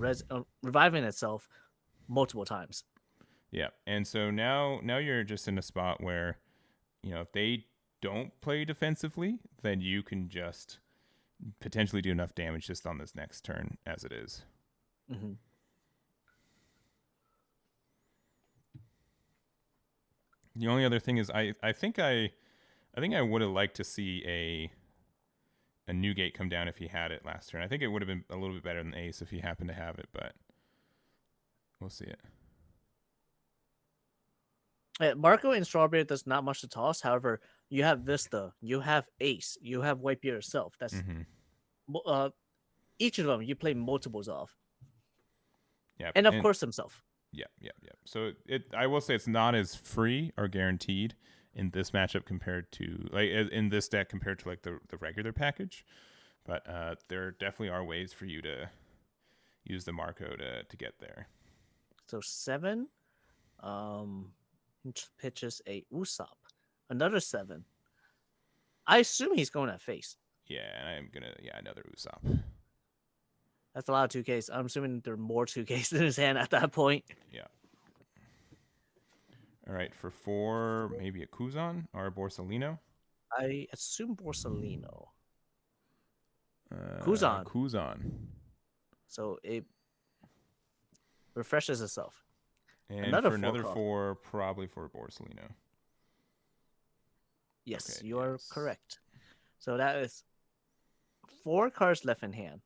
reviving itself multiple times. Yeah, and so now you're just in a spot where, if they don't play defensively, then you can just potentially do enough damage just on this next turn as it is. Mm-hmm. The only other thing is I think I would have liked to see a Newgate come down if he had it last turn. I think it would have been a little bit better than Ace if he happened to have it, but we'll see it. Marco and Strawberry does not much to toss. However, you have Vista, you have Ace, you have Whitebeard yourself. That's each of them you play multiples of. Yeah, and of course himself. Yeah. So I will say it's not as free or guaranteed in this matchup compared to in this deck compared to the regular package, but there definitely are ways for you to use the Marco to get there. So 7, pitches a Usopp, another 7. I assume he's going at face. Yeah, and I'm gonna another Usopp. That's a lot of 2Ks. I'm assuming there are more 2Ks in his hand at that point. Yeah. All right, for 4, maybe a Kuzan or a Borsalino. I assume Borsalino. Kuzan. So it refreshes itself. And another 4, probably for Borsalino. Yes, okay, you are correct. So that is 4 cards left in hand.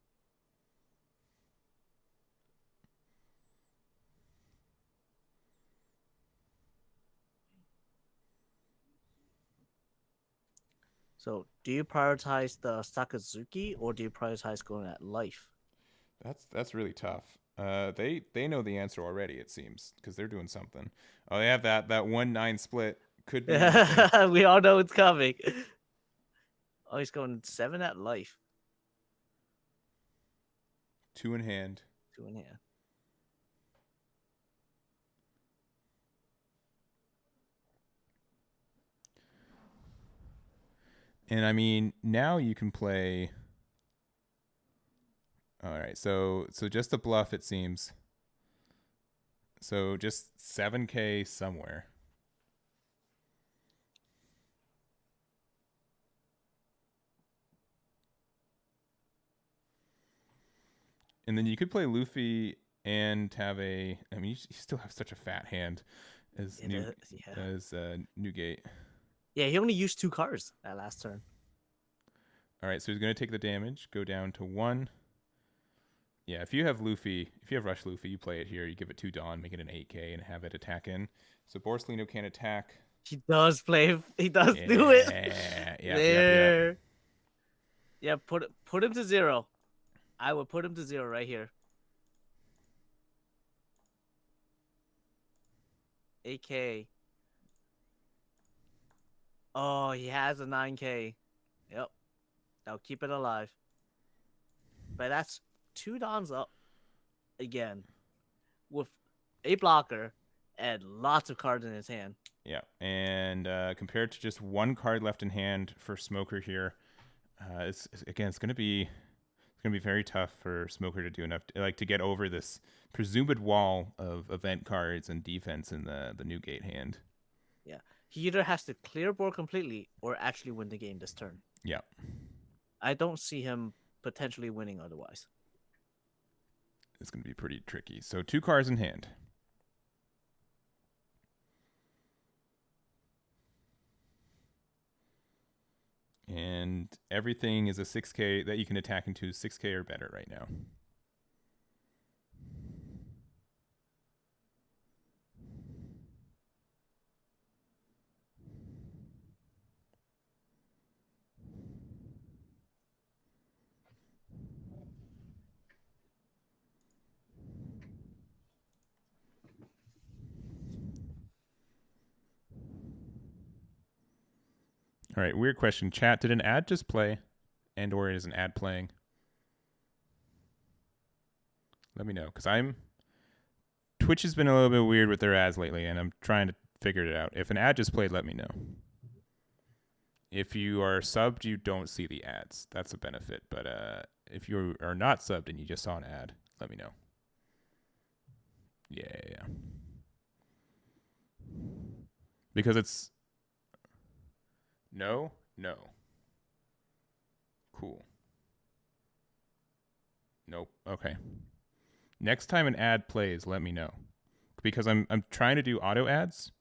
So, do you prioritize the Sakazuki or do you prioritize going at life? That's really tough. They know the answer already, it seems, because they're doing something. Oh, they have that 1-9 split. Could be. We all know it's coming. Oh, he's going 7 at life. 2 in hand. 2 in hand. And I mean, now you can play. All right, so just a bluff, it seems. So just 7K somewhere. And then you could play Luffy and have a. I mean, you still have such a fat hand as Newgate. Yeah, he only used 2 cards that last turn. All right, so he's going to take the damage, go down to 1. Yeah, if you have Rush Luffy, you play it here. You give it 2 Dawn, make it an 8K, and have it attack in. So Borsalino can't attack. He does play. He does do it. Yeah. There. Yeah, put him to 0. I would put him to 0 right here. 8K. Oh, he has a 9K. Yep. I'll keep it alive. But that's 2 Dawns up again with a blocker and lots of cards in his hand. Yeah, and compared to just 1 card left in hand for Smoker here, it's going to be very tough for Smoker to do enough to get over this presumed wall of event cards and defense in the Newgate hand. Yeah, he either has to clear board completely or actually win the game this turn. Yeah, I don't see him potentially winning otherwise. It's going to be pretty tricky. So 2 cards in hand. And everything is a 6K that you can attack into 6K or better right now. All right, weird question. Chat, did an ad just play? And or is an ad playing? Let me know, because Twitch has been a little bit weird with their ads lately, and I'm trying to figure it out. If an ad just played, let me know. If you are subbed, you don't see the ads. That's a benefit. But if you are not subbed and you just saw an ad, let me know. Yeah. Because it's... No. Cool. Nope. Okay. Next time an ad plays, let me know. Because I'm trying to do auto ads,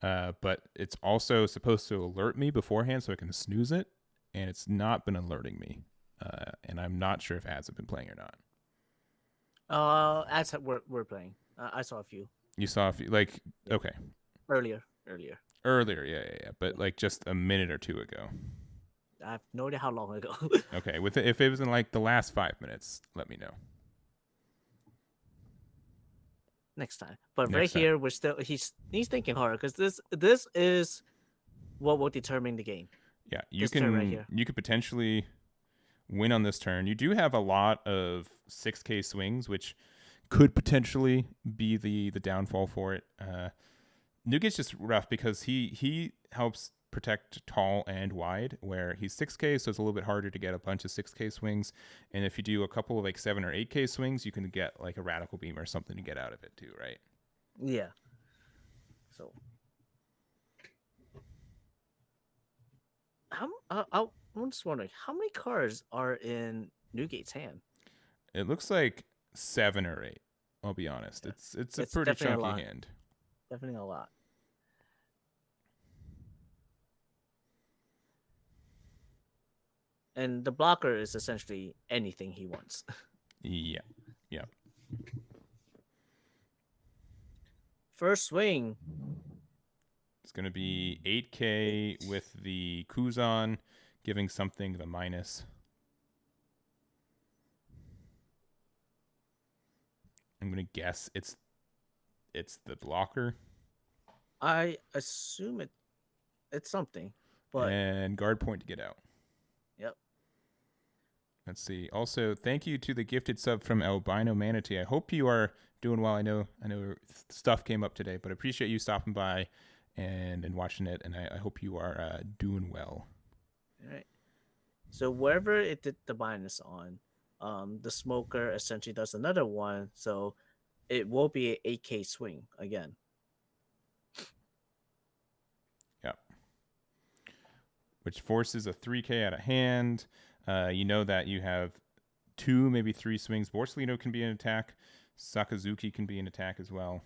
but it's also supposed to alert me beforehand so I can snooze it, and it's not been alerting me. And I'm not sure if ads have been playing or not. Ads were playing. I saw a few. You saw a few? Like, yeah. Okay. Earlier, yeah. But like just a minute or 2 ago. I have no idea how long ago. Okay, if it was in like the last 5 minutes, let me know. Next time. But right here, we're still he's thinking hard because this is what will determine the game. Yeah, you could potentially win on this turn. You do have a lot of 6K swings, which could potentially be the downfall for it. Newgate's just rough because he helps protect tall and wide, where he's 6K, so it's a little bit harder to get a bunch of 6K swings. And if you do a couple of like 7 or 8K swings, you can get like a Radical Beam or something to get out of it too, right? Yeah. So I'm just wondering, how many cards are in Newgate's hand? It looks like 7 or 8. I'll be honest. Yeah. It's a pretty chunky hand. Definitely a lot. And the blocker is essentially anything he wants. Yeah. First swing. It's going to be 8K with the Kuzan, giving something the minus. I'm going to guess it's the blocker. I assume it's something. But and guard point to get out. Yep. Let's see. Also, thank you to the gifted sub from Albino Manatee. I hope you are doing well. I know stuff came up today, but I appreciate you stopping by and watching it, and I hope you are doing well. All right. So wherever it did the minus on, the smoker essentially does another one, so it will be an 8K swing again. Yeah. Which forces a 3K out of hand. You know that you have 2, maybe 3 swings. Borsellino can be an attack. Sakazuki can be an attack as well.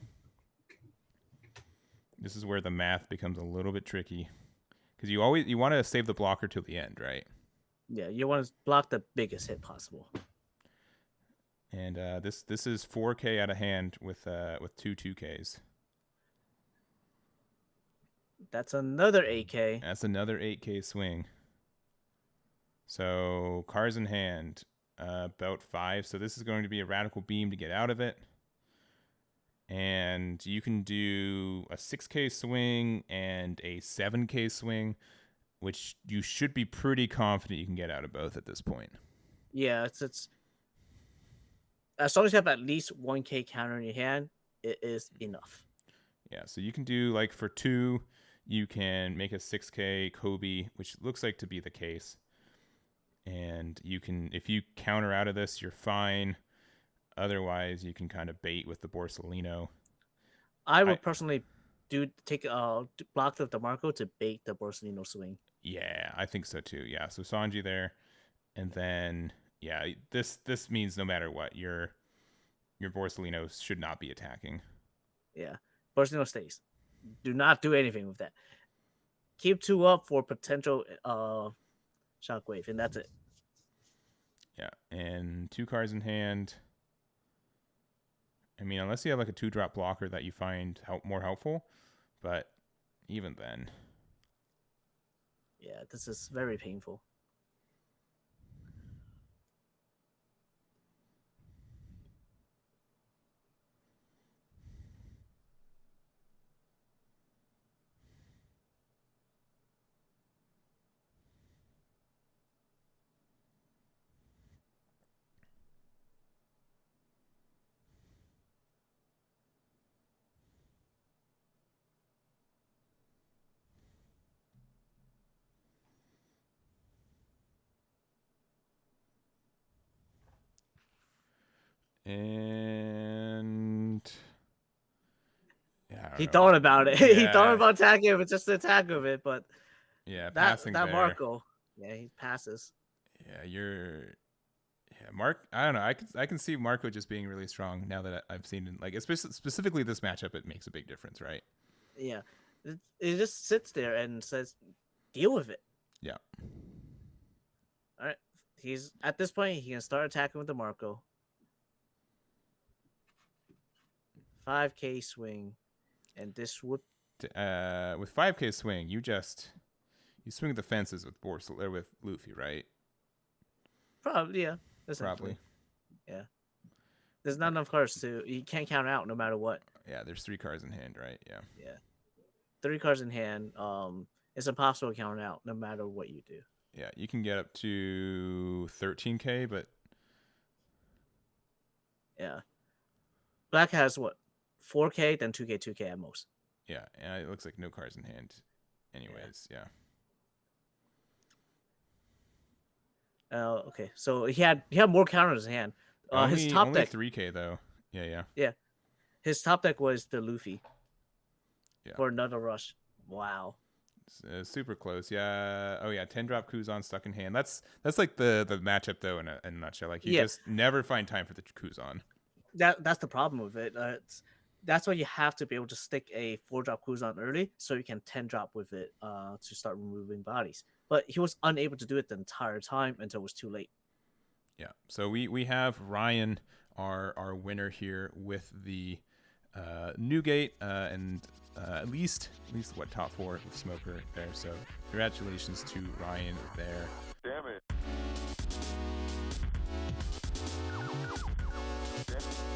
This is where the math becomes a little bit tricky. Because you want to save the blocker till the end, right? Yeah, you want to block the biggest hit possible. And this is 4K out of hand with 2 2Ks. That's another 8K. That's another 8K swing. So cards in hand, about 5. So this is going to be a radical beam to get out of it. And you can do a 6K swing and a 7K swing, which you should be pretty confident you can get out of both at this point. Yeah, it's as long as you have at least 1K counter in your hand, it is enough. Yeah, so you can do, like, for 2, you can make a 6K Kobe, which looks like to be the case. And you can, if you counter out of this, you're fine. Otherwise, you can kind of bait with the Borsellino. I would personally block the DeMarco to bait the Borsellino swing. Yeah, I think so too. Yeah, so Sanji there, and then yeah, this means no matter what, your Borsellino should not be attacking. Yeah, Borsellino stays. Do not do anything with that. Keep 2 up for potential shockwave, and that's it. Yeah, and 2 cards in hand. I mean, unless you have like a 2-drop blocker that you find more helpful, but even then. Yeah, this is very painful. And yeah, he thought about it. Yeah. He thought about attacking it, but just to attack with it. But yeah, that there. Marco, yeah, he passes. Yeah, Mark. I don't know. I can see Marco just being really strong now that I've seen it. Like specifically this matchup, it makes a big difference, right? Yeah, it just sits there and says, "Deal with it." Yeah. All right. He's at this point. He can start attacking with the Marco. 5K swing, and this would with 5K swing, you swing the fences with with Luffy, right? Probably, yeah. Probably. Yeah. There's not enough cards you can't count out no matter what. Yeah, there's 3 cards in hand, right? Yeah. Yeah. 3 cards in hand. It's impossible to count out no matter what you do. Yeah, you can get up to 13K, but yeah. Black has what? 4K, then 2K, 2K at most. Yeah, and it looks like no cards in hand anyways, yeah. Okay, so he had more counters in hand. His top deck 3K though. Yeah. Yeah. His top deck was the Luffy. Yeah. For another rush. Wow. Super close. Yeah. Oh yeah, 10-drop Kuzan stuck in hand. That's like the matchup though in a nutshell. Like you just never find time for the Kuzan. That's the problem with it. That's why you have to be able to stick a 4-drop Kuzan early so you can 10-drop with it to start removing bodies. But he was unable to do it the entire time until it was too late. Yeah. So we have Ryan, our winner here with the Newgate and at least what top 4 with Smoker there. So congratulations to Ryan there. Damn it. Damn it.